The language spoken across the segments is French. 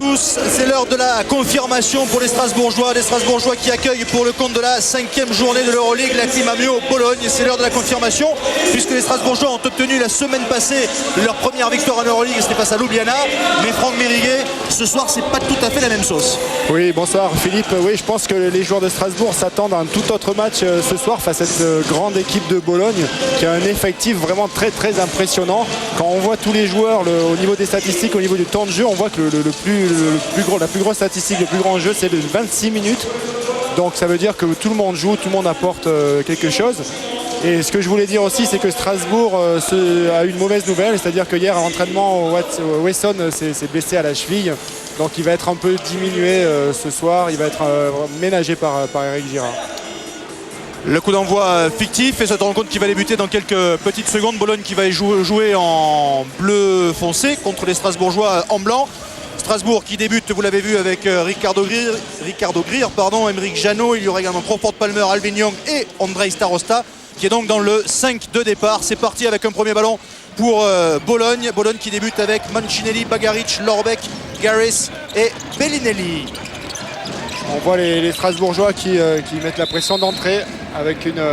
tous, c'est l'heure de la confirmation pour les Strasbourgeois. Les Strasbourgeois qui accueillent pour le compte de la 5e journée de l'Euroleague la Climamio Bologne. C'est l'heure de la confirmation puisque les Strasbourgeois ont obtenu la semaine passée leur première victoire en Euroleague, c'était face à Ljubljana. Mais Franck Mériguet, ce soir c'est pas tout à fait la même sauce. Oui, bonsoir Philippe. Oui, je pense que les joueurs de Strasbourg s'attendent à un tout autre match ce soir face à cette grande équipe de Bologne qui a un effectif vraiment très très impressionnant. Quand on voit tous les joueurs au niveau des statistiques, au niveau du temps de jeu, on voit que la plus grosse statistique, le plus grand jeu, c'est de 26 minutes. Donc ça veut dire que tout le monde joue, tout le monde apporte quelque chose. Et ce que je voulais dire aussi, c'est que Strasbourg a eu une mauvaise nouvelle, c'est-à-dire que hier à l'entraînement, Wesson s'est blessé à la cheville. Donc il va être un peu diminué ce soir, il va être ménagé par Eric Girard. Le coup d'envoi fictif et cette rencontre qui va débuter dans quelques petites secondes. Bologne qui va jouer en bleu foncé contre les Strasbourgeois en blanc. Strasbourg qui débute, vous l'avez vu, avec Ricardo Greer, Emeric Janot. Il y aura également Crawford Palmer, Alvin Young et Andrei Starosta qui est donc dans le 5 de départ. C'est parti avec un premier ballon pour Bologne. Bologne qui débute avec Mancinelli, Bagaric, Lorbek, Garris et Bellinelli. On voit les Strasbourgeois qui mettent la pression d'entrée avec une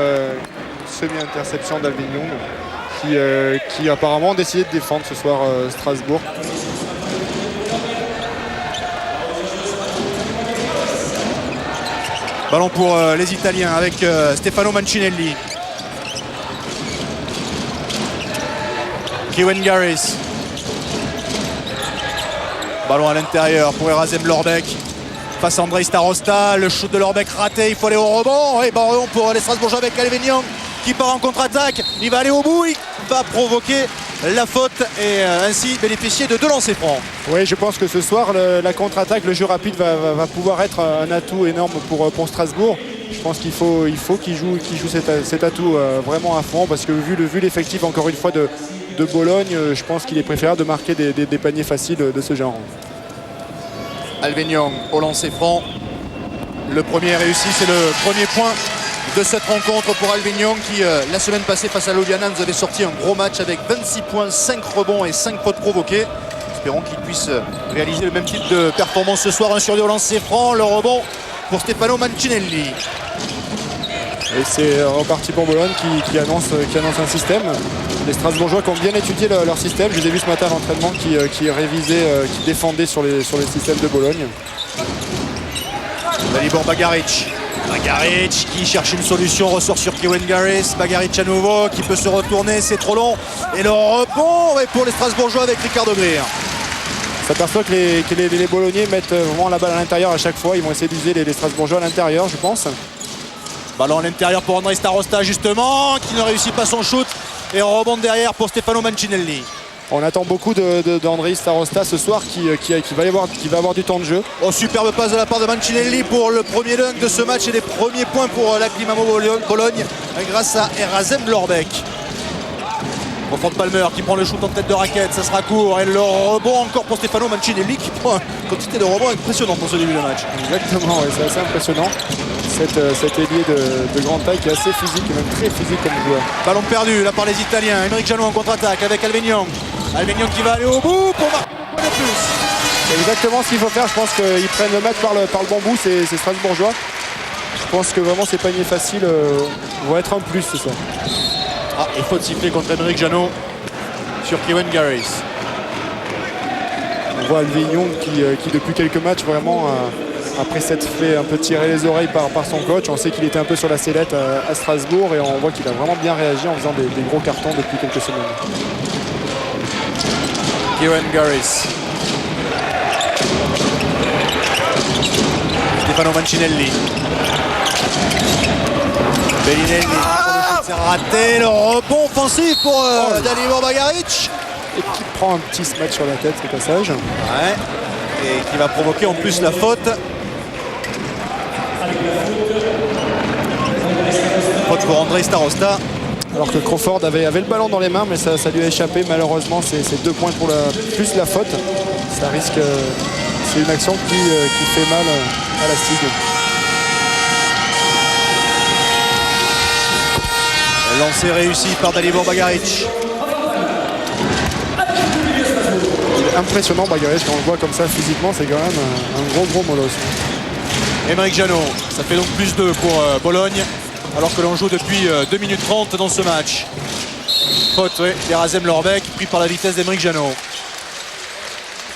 semi-interception d'Alvin Young qui apparemment ont décidé de défendre ce soir Strasbourg. Ballon pour les Italiens avec Stefano Mancinelli. Kevin Garris. Ballon à l'intérieur pour Erasem Lorbek. Face à Andrei Starosta. Le shoot de Lorbek raté. Il faut aller au rebond. Et ballon pour les Strasbourgeois avec Alvin Young qui part en contre-attaque. Il va aller au bout. Il va provoquer la faute et ainsi bénéficier de 2 lancers francs. Oui, je pense que ce soir, la contre-attaque, le jeu rapide va pouvoir être un atout énorme pour Strasbourg. Je pense qu'il faut qu'il joue cet atout vraiment à fond parce que vu l'effectif encore une fois de Bologne, je pense qu'il est préférable de marquer des paniers faciles de ce genre. Alvin Young au lancer franc. Le premier réussi, c'est le premier point de cette rencontre pour Alvin Young qui la semaine passée face à Ljubljana nous avait sorti un gros match avec 26 points, 5 rebonds et 5 fautes provoquées. Espérons qu'il puisse réaliser le même type de performance ce soir. 1 sur 2 au lancer franc, le rebond pour Stefano Mancinelli. Et c'est reparti pour Bologne qui annonce un système. Les Strasbourgeois qui ont bien étudié leur système. Je les ai vus ce matin à l'entraînement qui révisait, qui défendait sur les systèmes de Bologne. Dalibor Bagaric. Bagaric qui cherche une solution, ressort sur Kevin Garris. Bagaric à nouveau qui peut se retourner, c'est trop long. Et le rebond est pour les Strasbourgeois avec Ricardo Greer. On s'aperçoit que les Bolognais mettent vraiment la balle à l'intérieur à chaque fois. Ils vont essayer d'user les Strasbourgeois à l'intérieur, je pense. Ballon à l'intérieur pour Andrei Starosta justement, qui ne réussit pas son shoot. Et on rebond derrière pour Stefano Mancinelli. On attend beaucoup d'Andrei Starosta ce soir qui va avoir du temps de jeu. Oh, superbe passe de la part de Mancinelli pour le premier dunk de ce match et les premiers points pour la Climamio Bologne grâce à Erasem Lorbek. Crawford Palmer qui prend le shoot en tête de raquette, ça sera court et le rebond encore pour Stefano Mancinelli qui prend une quantité de rebond impressionnante pour ce début de match. Exactement, ouais, c'est assez impressionnant. Cet ailier de grande taille qui est assez physique et même très physique comme joueur. Ballon perdu là par les Italiens. Emeric Janot en contre-attaque avec Alvin Young. Alvin Young qui va aller au bout pour marquer un point de plus. C'est exactement ce qu'il faut faire. Je pense qu'ils prennent le match par le bon bout, c'est Strasbourgeois. Je pense que vraiment ces paniers faciles vont être un plus ce soir. Ah, et faute sifflée contre Emeric Janot sur Kevin Garris. On voit Alvin Young qui depuis quelques matchs vraiment après s'être fait un peu tirer les oreilles par son coach. On sait qu'il était un peu sur la sellette à Strasbourg et on voit qu'il a vraiment bien réagi en faisant des gros cartons depuis quelques semaines. Kevin Garris. Stefano Mancinelli. Bellinelli. C'est raté, le rebond offensif pour Dalibor Bagaric. Et qui prend un petit smack sur la tête, ce passage. Ouais. Et qui va provoquer en plus la faute. Faute pour Andrei Starosta. Alors que Crawford avait le ballon dans les mains, mais ça lui a échappé. Malheureusement, c'est 2 points pour plus la faute. Ça risque. C'est une action qui fait mal à la STIG. Lancé réussi par Dalibor Bagaric. impressionnant Bagaric, quand on le voit comme ça physiquement, c'est quand même un gros molosse. Aymeric Janot, ça fait donc +2 pour Bologne, alors que l'on joue depuis 2 minutes 30 dans ce match. Faute, oui, d'Erazem Lorbec, pris par la vitesse d'Aymeric Janot.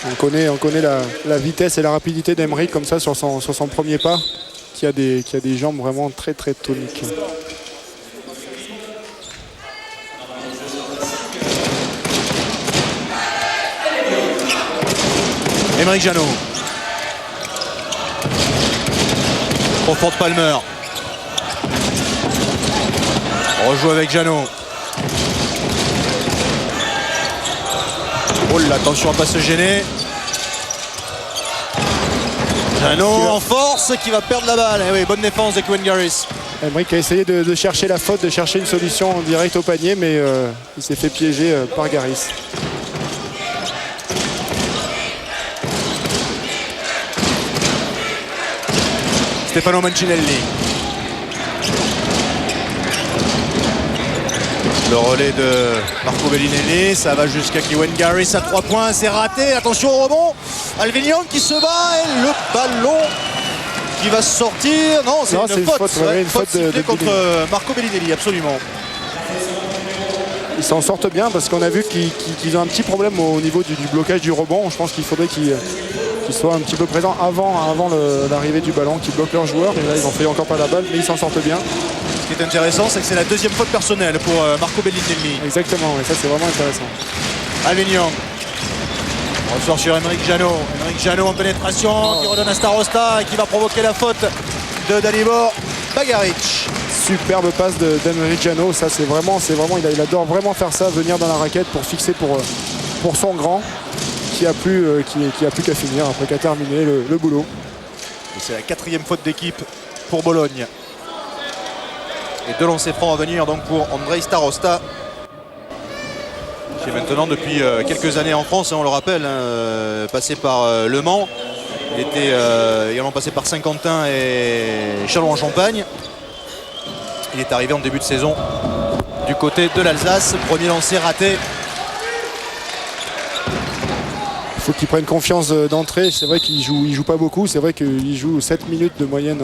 On connaît la vitesse et la rapidité d'Aymeric comme ça sur son premier pas, qui a des jambes vraiment très toniques. Aymeric Janot. Crawford Palmer. On rejoue avec Janot. Oh là, attention à ne pas se gêner. Janot en force qui va perdre la balle. Et oui, bonne défense de Kevin Garris. Aymeric a essayé de chercher la faute, de chercher une solution en direct au panier, mais il s'est fait piéger par Garris. Stefano Mancinelli. Le relais de Marco Bellinelli, ça va jusqu'à Kevin Garris à 3 points, c'est raté, attention au rebond. Alvignon qui se bat et le ballon qui va sortir. Non, c'est une faute. Une faute de contre Marco Bellinelli, absolument. Ils s'en sortent bien parce qu'on a vu qu'ils ont un petit problème au niveau du blocage du rebond. Je pense qu'il faudrait qu'ils soient un petit peu présents avant l'arrivée du ballon, qu'ils bloquent leurs joueurs. Et là, ils n'ont fait encore pas la balle, mais ils s'en sortent bien. Ce qui est intéressant, c'est que c'est la deuxième faute personnelle pour Marco Bellinelli. Exactement, et ça c'est vraiment intéressant. Alvignon. On ressort sur Aymeric Janot. Aymeric Janot en pénétration qui redonne à Starosta et qui va provoquer la faute de Dalibor Bagaric. Superbe passe d'Aymeric Janot, ça c'est vraiment, il adore vraiment faire ça, venir dans la raquette pour fixer pour son grand qui a plus qu'à finir après qu'à terminer le boulot. C'est la 4e faute d'équipe pour Bologne. Et 2 lancers francs à venir donc pour Andrei Starosta, qui est maintenant depuis quelques années en France, on le rappelle, passé par Le Mans. Il était également passé par Saint-Quentin et Châlons-en-Champagne. Il est arrivé en début de saison du côté de l'Alsace. Premier lancer raté. Il faut qu'il prenne confiance d'entrée. C'est vrai qu'il joue pas beaucoup. C'est vrai qu'il joue 7 minutes de moyenne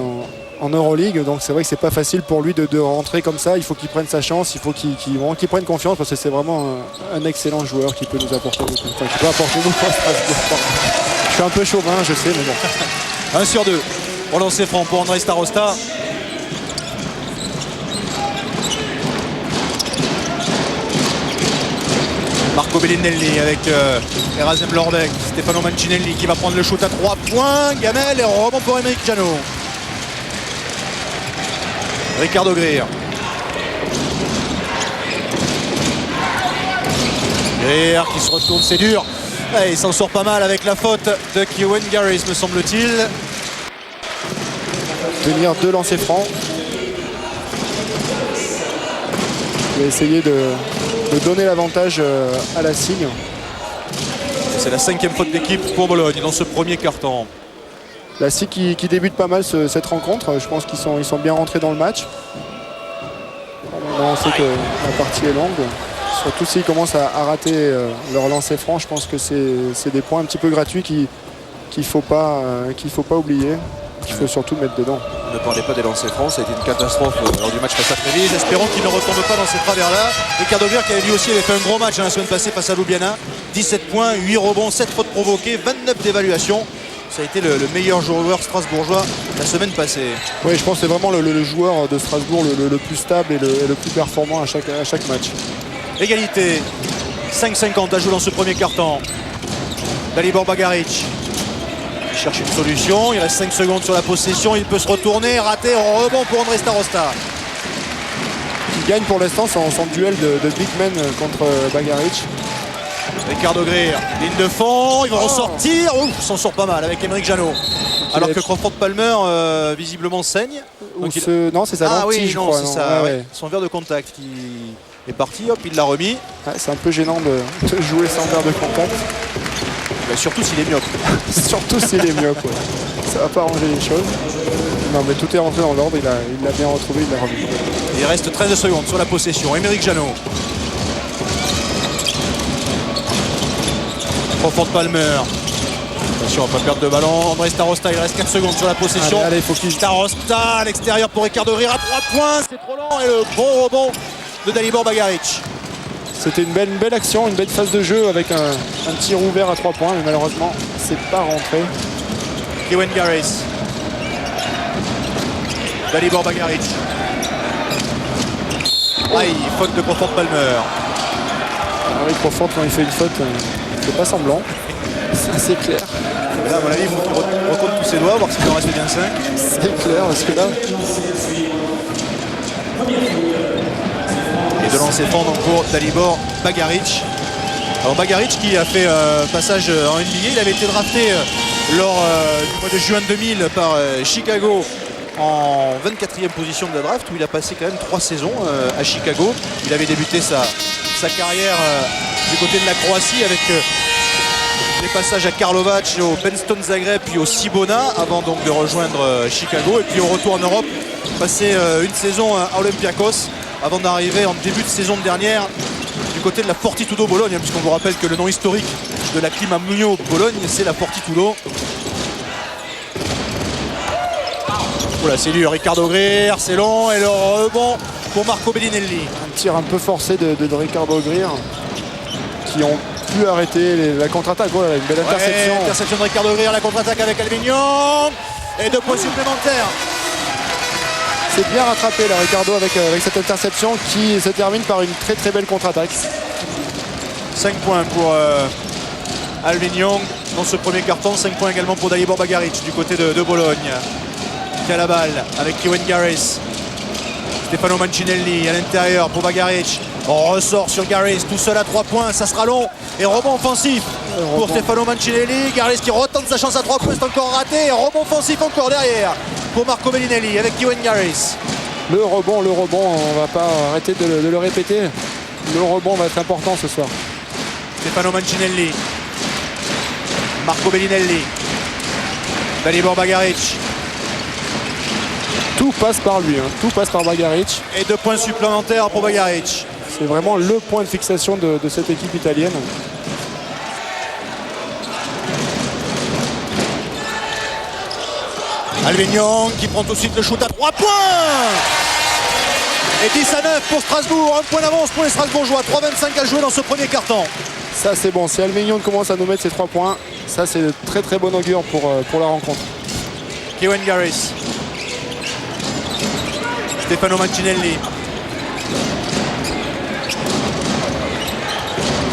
en Euroleague. Donc c'est vrai que c'est pas facile pour lui de rentrer comme ça. Il faut qu'il prenne sa chance. Il faut qu'il prenne confiance parce que c'est vraiment un excellent joueur qui peut nous apporter beaucoup. Enfin, qui peut apporter beaucoup à Strasbourg. Je suis un peu chauvin, je sais, mais bon. 1 sur 2. Pour lancer franc pour Andrei Starosta. Marco Bellinelli avec Erazem Lorbec, Stefano Mancinelli qui va prendre le shoot à 3 points. Gamel et rebond pour Aymeric Janot. Ricardo Greer. Greer qui se retourne, c'est dur. Et il s'en sort pas mal avec la faute de Kevin Garris, me semble-t-il. Tenir 2 lancers francs. Il va essayer de donner l'avantage à la Signe. C'est la 5e faute d'équipe pour Bologne dans ce premier quart-temps. La Signe qui débute pas mal cette rencontre. Je pense qu'ils sont bien rentrés dans le match. On sait que la partie est longue. Surtout s'ils commencent à rater leur lancer franc, je pense que c'est des points un petit peu gratuits qu'il ne faut pas oublier. Qu'il faut surtout mettre dedans. Ne parlez pas des lancers francs, ça a été une catastrophe lors du match face à Trévise. Espérons qu'il ne retombe pas dans ces travers-là. Ricardo Greer qui avait lui aussi avait fait un gros match la semaine passée face à Ljubljana. 17 points, 8 rebonds, 7 fautes provoquées, 29 d'évaluation. Ça a été le meilleur joueur strasbourgeois la semaine passée. Oui, je pense que c'est vraiment le joueur de Strasbourg le plus stable et le plus performant à chaque match. Égalité, 5-50 à jouer dans ce premier quart-temps. Dalibor Bagaric. Il cherche une solution, il reste 5 secondes sur la possession, il peut se retourner, rater, rebond pour Andrei Starosta. Il gagne pour l'instant son duel de big man contre Bagaric. Ricardo Greer, ligne de fond, il va ressortir, s'en sort pas mal avec Aymeric Janot. Alors que Crawford Palmer visiblement saigne. Non, c'est sa lentille, je crois. C'est ça, ouais. Son verre de contact qui est parti, hop, il l'a remis. Ouais, c'est un peu gênant de jouer sans verre de contact. Bah, surtout s'il est myope. Surtout s'il est myope, ouais. Ça va pas arranger les choses. Non, mais tout est rentré dans l'ordre, il l'a bien retrouvé, il l'a remis. Il reste 13 secondes sur la possession. Aymeric Janot. Crawford Palmer. Attention, on va pas perdre de ballon. André Starosta, il reste 4 secondes sur la possession. Allez, faut qu'il... Starosta à l'extérieur pour Ricardo Greer à 3 points. C'est trop lent et le bon rebond de Dalibor Bagaric. C'était une belle action, une belle phase de jeu avec un tir ouvert à 3 points, mais malheureusement, c'est pas rentré. Kevin Garris. Dalibor Bagaric. Aïe, faute de Crawford Palmer. Henri Crawford, quand il fait une faute, il fait pas semblant. Ça, c'est clair. Et là, à mon avis, il faut qu'il recompte tous ses doigts, voir s'il en reste bien 5. C'est clair, parce que là... Et de lancer franc donc pour Dalibor Bagaric. Alors Bagaric qui a fait passage en NBA, il avait été drafté lors du mois de juin 2000 par Chicago en 24e position de la draft, où il a passé quand même 3 saisons à Chicago. Il avait débuté sa carrière du côté de la Croatie avec des passages à Karlovac, au Benston Zagreb puis au Cibona avant donc de rejoindre Chicago, et puis au retour en Europe, passer une saison à Olympiakos avant d'arriver en début de saison dernière du côté de la Fortitudo Bologne, puisqu'on vous rappelle que le nom historique de la Clima Mugno Bologne, c'est la Fortitudo. Voilà, c'est lui, Ricardo Greer, c'est long, et le rebond pour Marco Bellinelli. Un tir un peu forcé de Ricardo Greer, qui ont pu arrêter la contre-attaque. Voilà, une belle interception. Ouais, interception de Ricardo Greer, la contre-attaque avec Alvignon, et 2 points supplémentaires. C'est bien rattrapé là, Ricardo, avec cette interception qui se termine par une très belle contre-attaque. 5 points pour Alvin Young dans ce premier carton, 5 points également pour Dalibor Bagaric du côté de Bologne, qui a la balle avec Kevin Garris. Stefano Mancinelli à l'intérieur pour Bagaric. On ressort sur Garris tout seul à 3 points, ça sera long. Et rebond offensif pour Stefano Mancinelli. Garris qui retente sa chance à 3 points, c'est encore raté. Et rebond offensif encore derrière pour Marco Bellinelli avec Kevin Garris. Le rebond, on va pas arrêter de le répéter. Le rebond va être important ce soir. Stefano Mancinelli. Marco Bellinelli. Dalibor Bagaric. Tout passe par lui, tout passe par Bagaric. Et 2 points supplémentaires pour Bagaric. C'est vraiment le point de fixation de cette équipe italienne. Alvignon qui prend tout de suite le shoot à 3 points. Et 10 à 9 pour Strasbourg. 1 point d'avance pour les Strasbourgeois. 3,25 à jouer dans ce premier carton. Ça c'est bon. Si Alvignon commence à nous mettre ses 3 points, ça c'est de très bon augure pour la rencontre. Kevin Garris. Stefano Mancinelli.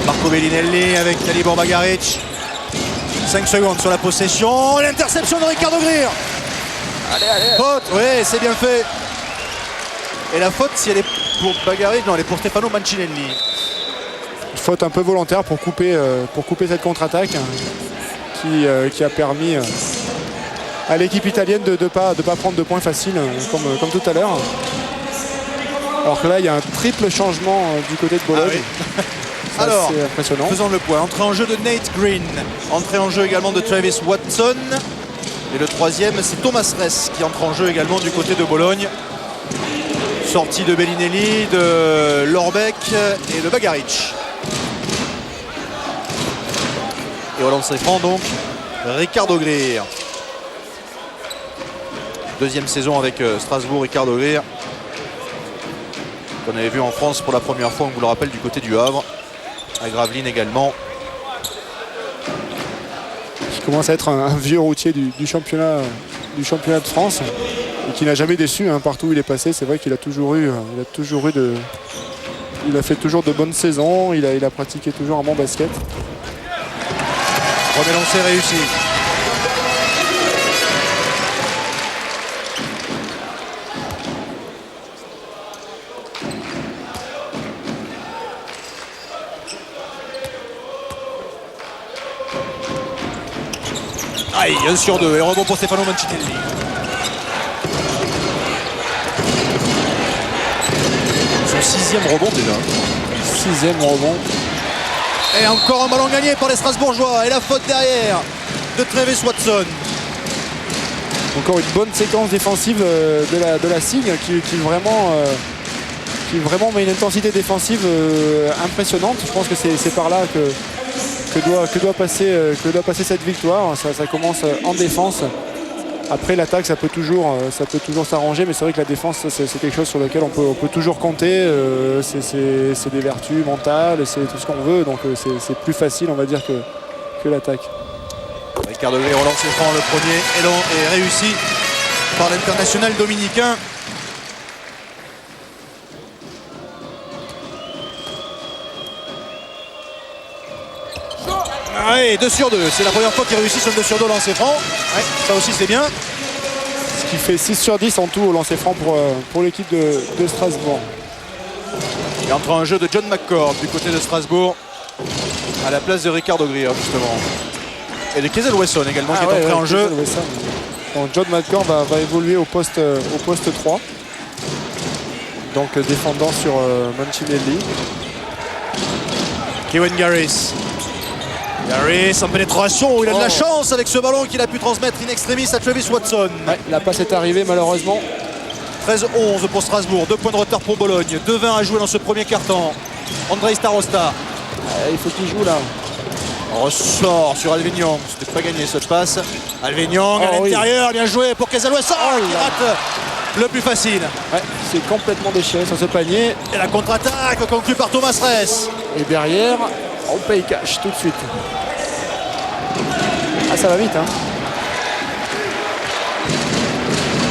Marco Bellinelli avec Dalibor Bagaric. 5 secondes sur la possession. L'interception de Ricardo Greer. Allez. Faute, oui, c'est bien fait. Et la faute, si elle est pour Bagaric, non, elle est pour Stefano Mancinelli. Faute un peu volontaire pour couper cette contre-attaque qui a permis à l'équipe italienne de ne pas prendre de points faciles comme tout à l'heure. Alors que là, il y a un triple changement du côté de Bologne. Ah oui. Ça, alors, c'est impressionnant. Faisons le point. Entrée en jeu de Nate Green. Entrée en jeu également de Travis Watson. Et le troisième, c'est Thomas Ress qui entre en jeu également du côté de Bologne. Sortie de Bellinelli, de Lorbeck et de Bagaric. Et au lancer franc donc, Ricardo Greer. Deuxième saison avec Strasbourg, Ricardo Greer. Qu'on avait vu en France pour la première fois, on vous le rappelle, du côté du Havre. À Gravelines également. Qui commence à être un vieux routier du championnat de France et qui n'a jamais déçu partout où il est passé. C'est vrai qu'il a toujours eu il a fait toujours de bonnes saisons, il a pratiqué toujours un bon basket. Premier lancé réussi. Aïe, 1 sur 2 et rebond pour Stefano Mancinelli. Son 6e rebond déjà. 6e rebond. Et encore un ballon gagné par les Strasbourgeois. Et la faute derrière de Travis Watson. Encore une bonne séquence défensive de la SIG qui vraiment met une intensité défensive impressionnante. Je pense que c'est par là que doit passer cette victoire. Ça commence en défense. Après l'attaque, ça peut toujours s'arranger, mais c'est vrai que la défense, c'est quelque chose sur lequel on peut toujours compter. C'est des vertus mentales, c'est tout ce qu'on veut, donc c'est plus facile, on va dire, que l'attaque. Ricardo Gris relance ses francs, le premier élan est réussi par l'international dominicain. Ouais, 2 sur 2, c'est la première fois qu'il réussit son 2 sur 2 au lancer franc. Ouais, ça aussi c'est bien. Ce qui fait 6 sur 10 en tout au lancer franc pour l'équipe de Strasbourg. Il entre un jeu de John McCord du côté de Strasbourg à la place de Ricardo Gris justement. Et de Kezel Wesson également qui est entré en jeu. Donc John McCord va évoluer au poste 3. Donc défendant sur Mancinelli. Kevin Garris. Garris en pénétration, il a de la chance avec ce ballon qu'il a pu transmettre in extremis à Travis Watson. Ouais, la passe est arrivée malheureusement. 13-11 pour Strasbourg, 2 points de retard pour Bologne, 2-20 à jouer dans ce premier quart-temps. Andrei Starosta. Il faut qu'il joue là. On ressort sur Alvin, c'était pas gagné cette passe. Alvin à l'intérieur, bien joué pour Kezel Wesson qui rate le plus facile. Ouais, c'est complètement déchiré sur ce panier. Et la contre-attaque conclue par Thomas Ress. Et derrière, on paye cash tout de suite. Ah, ça va vite, hein.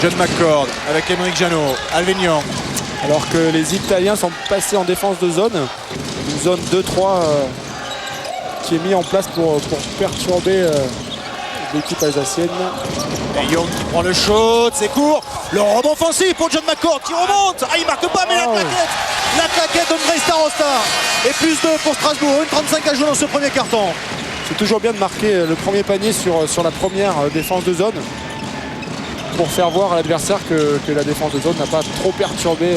John McCord avec Émeric Janot, Alvin. Alors que les Italiens sont passés en défense de zone. Une zone 2-3 qui est mise en place pour perturber l'équipe alsacienne. Et Young qui prend le shoot, c'est court. Le rebond offensif pour John McCord qui remonte. Ah, il marque pas, mais la claquette d'Andrei Starosta. Et plus 2 pour Strasbourg, 1,35 à jouer dans ce premier carton. C'est toujours bien de marquer le premier panier sur la première défense de zone pour faire voir à l'adversaire que la défense de zone n'a pas trop perturbé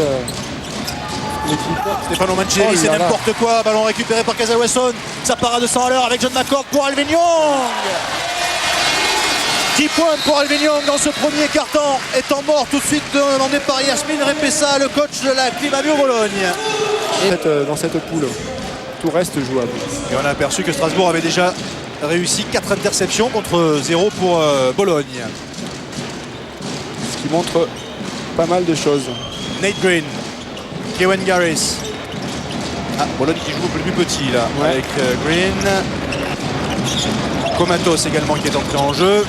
l'équipe. Stefano Mancinelli, c'est n'importe quoi. Ballon récupéré par Kezel Wesson. Ça part à 200 à l'heure avec John McCord pour Alvin. 10 points pour Alvin dans ce premier carton. Étant mort tout de suite demandé par Yasmine Repessa, le coach de la Climavio Bologne. Dans cette poule, tout reste jouable. Et on a aperçu que Strasbourg avait déjà réussi 4 interceptions contre 0 pour Bologne. Ce qui montre pas mal de choses. Nate Green, Kevin Garris. Ah, Bologne qui joue le plus petit là, avec Green. Komatos également qui est entré en jeu.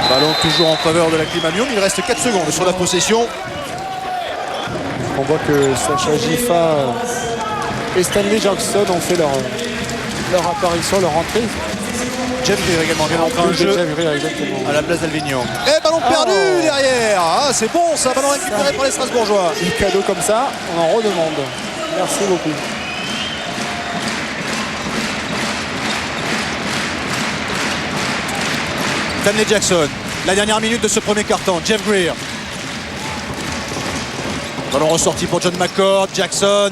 Ballon toujours en faveur de la Climamium. Il reste 4 secondes sur la possession. On voit que Sacha Gifa et Stanley Jackson ont fait leur apparition, leur entrée. Jeff Greer également vient d'entrer en jeu à la place d'Alvignon. Et ballon perdu derrière. Ah, c'est bon ça, ballon récupéré par les Strasbourgeois. Un cadeau comme ça, on en redemande. Merci beaucoup. Stanley Jackson, la dernière minute de ce premier carton. Jeff Greer. Ballon ressorti pour John McCord. Jackson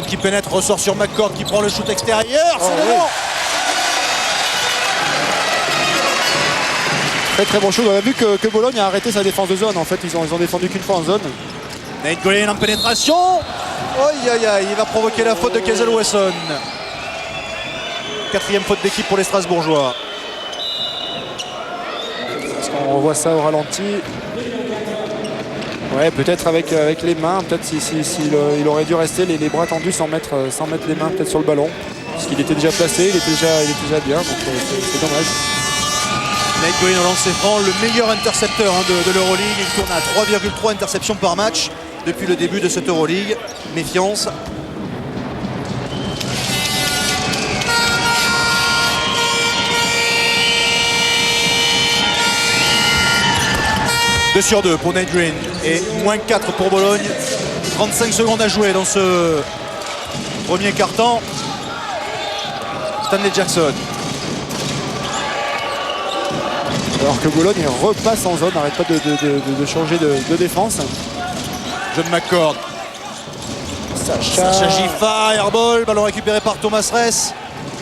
qui pénètre, ressort sur McCord qui prend le shoot extérieur. C'est bon. Très bon shoot. On a vu que Bologne a arrêté sa défense de zone. En fait, ils ont défendu qu'une fois en zone. Nate Green en pénétration. Il va provoquer la faute de Kezel Wesson. 4e faute d'équipe pour les Strasbourgeois. On revoit ça au ralenti. Ouais, peut-être avec les mains, peut-être il aurait dû rester les bras tendus sans mettre les mains peut-être sur le ballon. Parce qu'il était déjà placé, il était déjà bien, donc c'est dommage. Nate Green au lancer franc, le meilleur intercepteur de l'Euroleague. Il tourne à 3,3 interceptions par match depuis le début de cette Euroleague. Méfiance. « 2 sur 2 pour Nate Green et moins 4 pour Bologne. 35 secondes à jouer dans ce premier quart-temps. Stanley Jackson. Alors que Bologne repasse en zone, n'arrête pas de changer de défense. John McCord. Sacha Gifa, airball, ballon récupéré par Thomas Ress.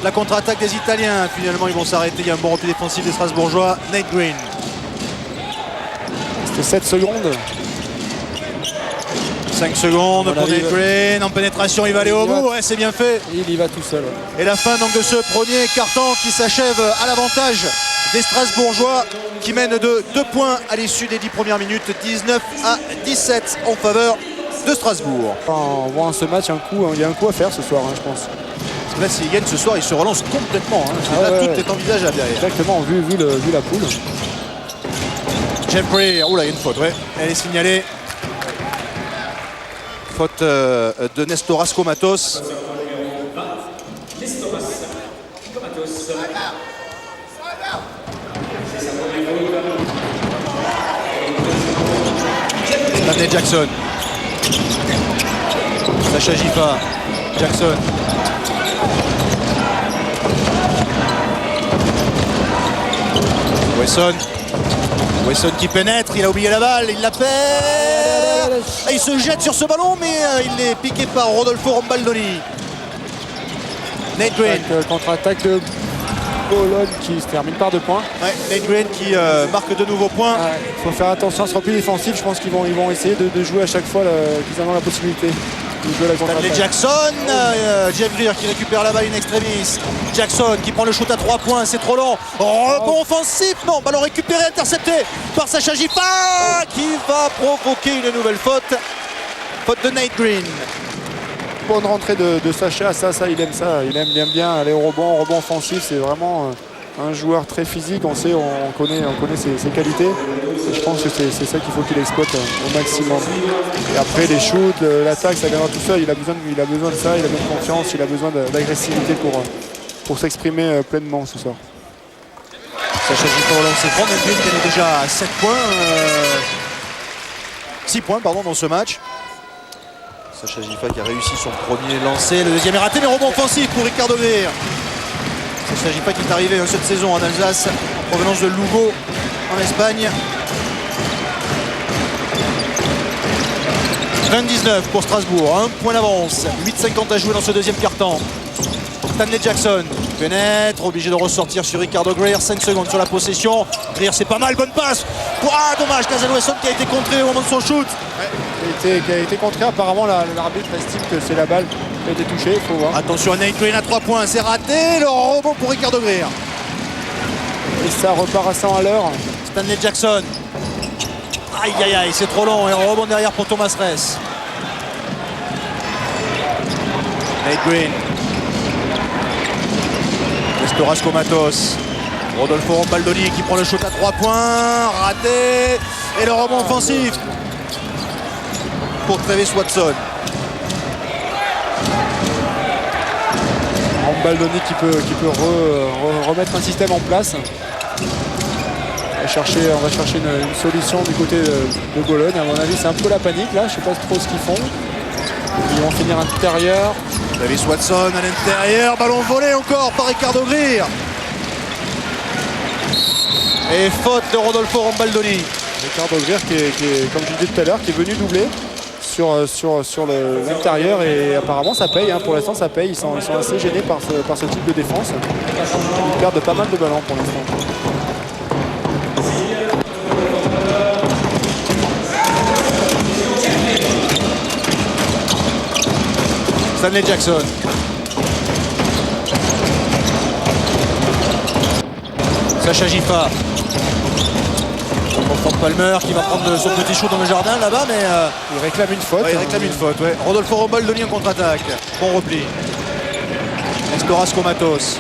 La contre-attaque des Italiens. Finalement, ils vont s'arrêter. Il y a un bon repli défensif des Strasbourgeois. Nate Green. C'était 7 secondes. 5 secondes pour Nate Green. En pénétration, il va aller au bout. Ouais, c'est bien fait. Il y va tout seul. Et la fin donc de ce premier quart-temps qui s'achève à l'avantage des Strasbourgeois qui mènent de 2 points à l'issue des 10 premières minutes. 19-17 en faveur de Strasbourg. On voit en ce match il y a un coup à faire ce soir, hein, je pense. Parce que là, s'ils gagnent ce soir, ils se relancent complètement. Hein, parce que là, tout est envisageable derrière. Exactement, vu la poule. Jeffrey, oula, il y a une faute, ouais. Elle est signalée. Faute de Nestoras Komatos. Stanley Jackson. Sacha Gifa. Jackson. Wesson qui pénètre, il a oublié la balle, il la perd. Et il se jette sur ce ballon, mais il est piqué par Rodolfo Rombaldoni. Nate Green. Contre-attaque de Bologne qui se termine par 2 points. Ouais, Nate Green qui marque de nouveaux points. Il faut faire attention à ce repli défensif. Je pense qu'ils vont essayer de jouer à chaque fois qu'ils en ont la possibilité. Stanley Jackson, Jeff Greer qui récupère la balle in extremis. Jackson qui prend le shoot à 3 points, c'est trop long. Rebond offensif, non, ballon récupéré, intercepté par Sacha Gifa qui va provoquer une nouvelle faute. Faute de Nate Green. Bonne rentrée de Sacha, ça il aime ça. Il aime bien aller au rebond offensif. C'est vraiment un joueur très physique, on connaît ses qualités. Et je pense que c'est ça qu'il faut qu'il exploite au maximum. Et après les shoots, l'attaque, ça viendra tout seul. Il a besoin de ça, il a besoin de confiance, il a besoin d'agressivité pour s'exprimer pleinement ce soir. Sacha Gifa au lancer franc, Nate Green qui est déjà à 7 points. 6 points pardon, dans ce match. Sacha Gifa qui a réussi son premier lancer. Le deuxième est raté, mais rebond offensif pour Ricardo Greer. Sacha Gifa qui est arrivé cette saison en Alsace, en provenance de Lugo, en Espagne. 20-19 pour Strasbourg, 1 point d'avance. 8,50 à jouer dans ce deuxième quart-temps. Stanley Jackson pénètre, obligé de ressortir sur Ricardo Greer. 5 secondes sur la possession. Greer, c'est pas mal, bonne passe. Dommage, Kazan Wesson qui a été contré au moment de son shoot. Ouais, qui a été contré, apparemment l'arbitre estime que c'est la balle qui a été touchée, il faut voir. Attention à Nate Green à 3 points, c'est raté. Le rebond pour Ricardo Greer. Et ça repart à 100 à l'heure. Stanley Jackson. Aïe aïe aïe, c'est trop long. Et un rebond derrière pour Thomas Ress. Nate Green. Nestoras Komatos. Rodolfo Rombaldoni qui prend le shoot à 3 points. Raté. Et le rebond offensif pour Travis Watson. Rombaldoni qui peut remettre un système en place. On va chercher une solution du côté de Bologne. À mon avis, c'est un peu la panique là. Je ne sais pas trop ce qu'ils font. Ils vont finir à l'intérieur. Travis Watson à l'intérieur. Ballon volé encore par Ricardo Greer. Et faute de Rodolfo Rombaldoni. Ricardo Greer qui est, comme je disais tout à l'heure, qui est venu doubler sur l'intérieur et apparemment ça paye, hein. Pour l'instant ça paye, ils sont assez gênés par ce type de défense. Ils perdent pas mal de ballons pour l'instant. Stanley Jackson. Sacha Gifa. Contre Palmer qui va prendre son petit shoot dans le jardin là-bas, mais il réclame une faute. Ouais, il réclame une faute, ouais. Rodolfo Rombaldoni en contre-attaque. Bon repli. Nestoras Komatos.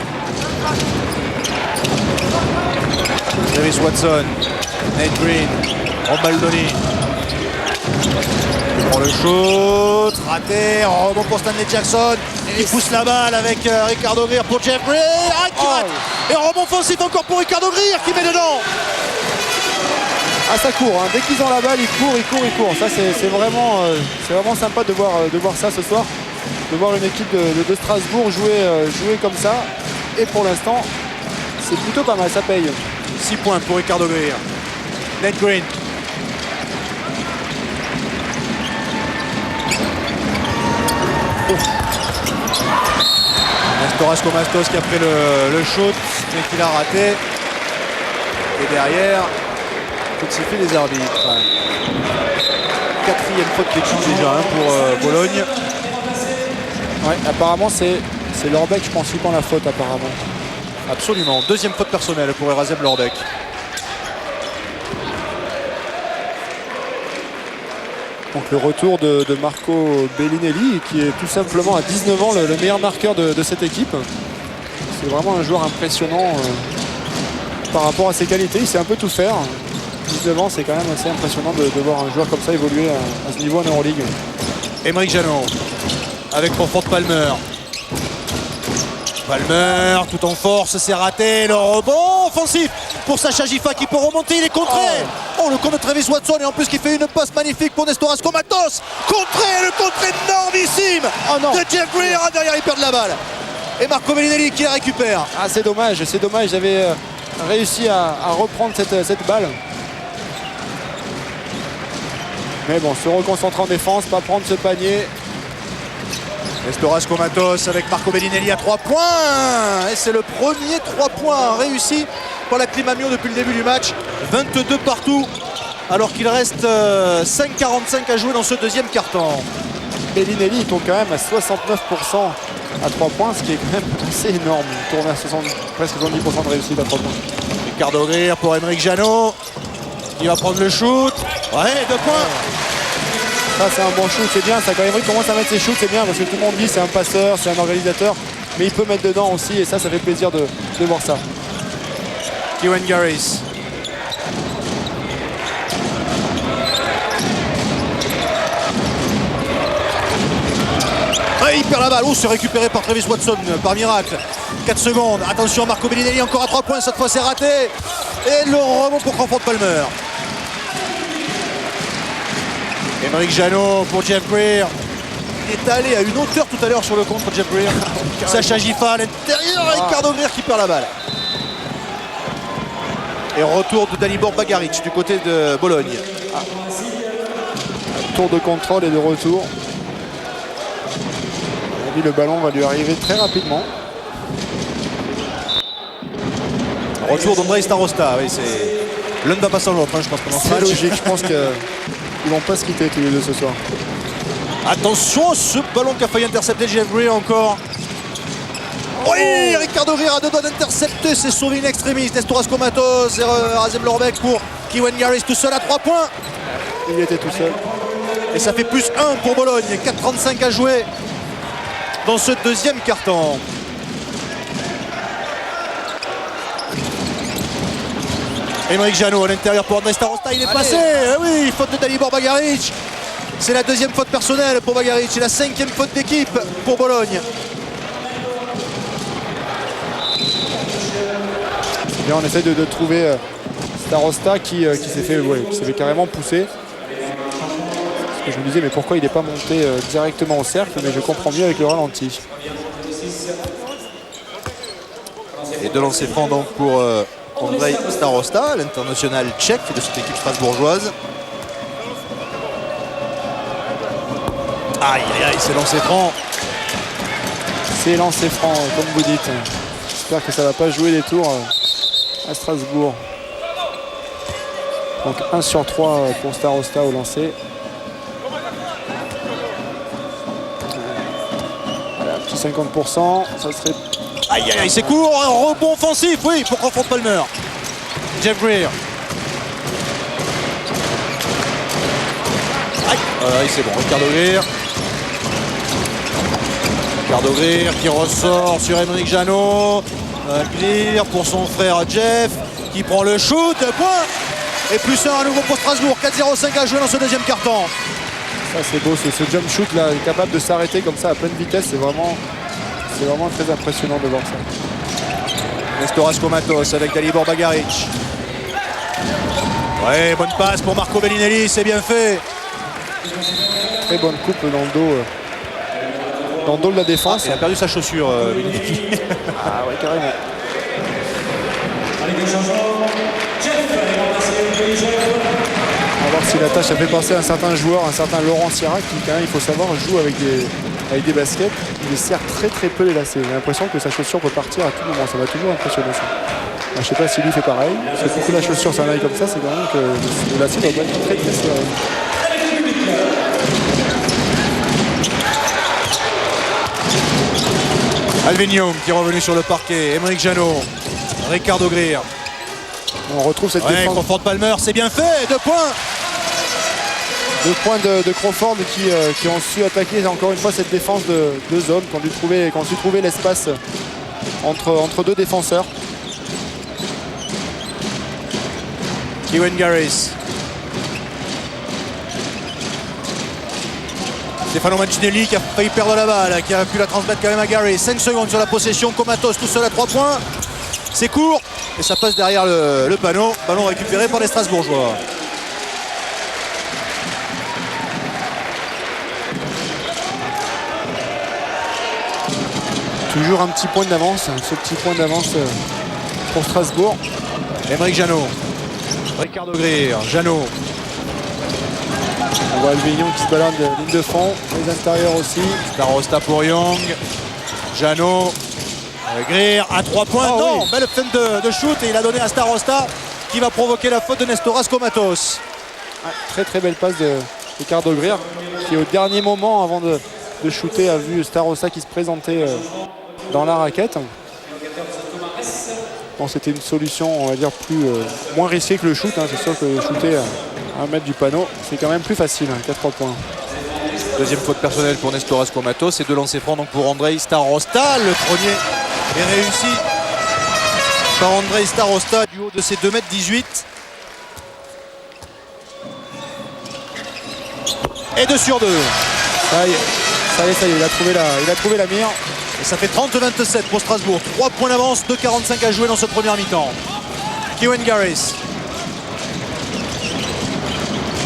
Travis Watson. Nate Green. Rombaldoni. Il prend le shoot. Raté. Rebond pour Stanley Jackson. Il pousse la balle avec Ricardo Greer pour Jeff Greer. Et rebond offensif encore pour Ricardo Greer qui met dedans. Ah, ça court, hein. Dès qu'ils ont la balle, ils courent. Ça c'est vraiment sympa de voir ça ce soir. De voir une équipe de Strasbourg jouer comme ça. Et pour l'instant, c'est plutôt pas mal, ça paye. 6 points pour Ricardo Greer. Nate Green. Nestoras Komatos qui a pris le shoot, mais qu'il a raté. Et derrière, faut siffler les arbitres. 4e faute d'équipe déjà pour Bologne. Ouais, apparemment c'est Lorbeck, je pense, qui prend la faute apparemment. Absolument, 2e faute personnelle pour Erasem Lorbeck. Donc le retour de Marco Bellinelli, qui est tout simplement à 19 ans le meilleur marqueur de cette équipe. C'est vraiment un joueur impressionnant par rapport à ses qualités. Il sait un peu tout faire. 19 ans, c'est quand même assez impressionnant de voir un joueur comme ça évoluer à ce niveau en Euroleague. Aymeric Janot avec Crawford Palmer. Palmer tout en force, c'est raté. Le rebond offensif pour Sacha Gifa qui peut remonter. Il est contré. Oh, le contre de Travis Watson, et en plus qui fait une passe magnifique pour Nestoras Komatos. Le contré énormissime de Jeff Greer. Derrière, il perd de la balle. Et Marco Bellinelli qui la récupère. Ah, c'est dommage. J'avais réussi à reprendre cette balle. Mais bon, se reconcentrer en défense, pas prendre ce panier. Nestoras Komatos avec Marco Bellinelli à 3 points. Et c'est le premier 3 points réussi pour la Climamio depuis le début du match. 22 partout, alors qu'il reste 5,45 à jouer dans ce deuxième quart-temps. Bellinelli tombe quand même à 69% à 3 points, ce qui est quand même assez énorme. Il tourne à presque 70% de réussite à 3 points. Ricardo Greer pour Aymeric Janot. Il va prendre le shoot. Ouais, 2 points. Ça, c'est un bon shoot, c'est bien. Ça, quand Aymeric commence à mettre ses shoots, c'est bien, parce que tout le monde dit c'est un passeur, c'est un organisateur, mais il peut mettre dedans aussi, et ça fait plaisir de voir ça. Kieran Garris. Il perd la balle. C'est récupéré par Travis Watson par miracle. 4 secondes. Attention, Marco Bellinelli encore à 3 points. Cette fois, c'est raté. Et le rebond pour Crawford Palmer. Aymeric Janot pour Jeff Greer. Il est allé à une hauteur tout à l'heure sur le contre Jeff Greer. Sacha Gifa à l'intérieur. Ricardo Greer qui perd la balle. Et retour de Dalibor Bagaric du côté de Bologne. Tour de contrôle et de retour. Le ballon va lui arriver très rapidement. Retour d'Andrei Starosta. Oui, l'un va passer à l'autre, je pense. C'est logique, je pense qu'ils vont pas se quitter tous les deux ce soir. Attention, ce ballon qui a failli intercepter Jeff Greer encore. Oui, Ricardo Greer a 2 doigts d'intercepter. C'est sauvé in extremis. Nestoras Komatos et Erasem Lorbeck pour Kieran Garris tout seul à 3 points. Il était tout seul. Et ça fait plus 1 pour Bologne. 4,35 à jouer dans ce deuxième quart-temps. Aymeric Janot à l'intérieur pour Andrei Starosta. Il est passé. Oui, faute de Dalibor Bagaric. C'est la 2e faute personnelle pour Bagaric. Et la 5e faute d'équipe pour Bologne. Bien, on essaie de trouver Starosta qui s'est fait carrément pousser. Je me disais, mais pourquoi il n'est pas monté directement au cercle? Mais je comprends mieux avec le ralenti. Et 2 lancers francs donc pour Andrei Starosta, l'international tchèque de cette équipe strasbourgeoise. Aïe, aïe, aïe, c'est lancé franc. C'est lancé franc, comme vous dites. J'espère que ça ne va pas jouer des tours à Strasbourg. Donc 1 sur 3 pour Starosta au lancer. Voilà, petit 50%, ça serait... Aïe, aïe, aïe, c'est court, un rebond offensif, oui, pour Crawford Palmer. Jeff Greer. Aïe, c'est bon, Ricardo Greer. Ricardo Greer qui ressort sur Aymeric Janot. Greer pour son frère Jeff qui prend le shoot, point. Et plus 1 à nouveau pour Strasbourg, 4,05 à jouer dans ce deuxième quart-temps. Ça c'est beau, ce jump shoot là, capable de s'arrêter comme ça à pleine vitesse, c'est vraiment très impressionnant de voir ça. Nestoras Komatos avec Dalibor Bagaric. Ouais, bonne passe pour Marco Bellinelli, c'est bien fait. Très bonne coupe dans le dos de la défense. Il a perdu sa chaussure, Bellinelli. Ah ouais, carrément. On va voir si la tâche a fait penser à un certain joueur, un certain Laurent Sierra, qui quand même, il faut savoir, joue avec des baskets. Il serre très peu les lacets. J'ai l'impression que sa chaussure peut partir à tout moment. Ça m'a toujours impressionné ça. Alors, je sais pas si lui fait pareil. Parce que beaucoup la chaussure s'en aille comme ça, c'est quand même que le lacet doit être très serré. Alvin Young qui est revenu sur le parquet. Émeric Janot. Ricardo Greer. On retrouve cette défense. Crawford Palmer, c'est bien fait. 2 points. 2 points de Crawford qui ont su attaquer encore une fois cette défense de zone, qui ont su trouver l'espace entre 2 défenseurs. Kevin Garris. Stefano Mancinelli qui a failli perdre la balle, qui a pu la transmettre quand même à Garris. 5 secondes sur la possession. Komatos tout seul à 3 points. C'est court et ça passe derrière le panneau. Ballon récupéré par les Strasbourgeois. Toujours un petit point d'avance, ce petit point d'avance pour Strasbourg. Émeric Janot. Ricardo Greer. Janot. On voit Alvin Young qui se balade ligne de fond, les intérieurs aussi. Starosta pour Young. Janot. Greer à 3 points. Oh, non, oui. belle feinte de shoot et il a donné à Starosta qui va provoquer la faute de Nestoras Komatos. Très très belle passe de Ricardo Greer qui au dernier moment avant de shooter a vu Starosta qui se présentait dans la raquette. Bon, c'était une solution on va dire moins risquée que le shoot, hein. C'est sûr que shooter à 1 mètre du panneau c'est quand même plus facile, hein, qu'à 3 points. Deuxième faute personnelle pour Nestoras Komatos et 2 lancers francs donc pour Andrei Starosta. Le premier est réussi par Andrei Starosta du haut de ses 2,18 m. Et 2 sur 2. Ça y est, il a trouvé la mire. Et ça fait 30-27 pour Strasbourg. 3 points d'avance, 2,45 à jouer dans ce premier mi-temps. Kevin Garris.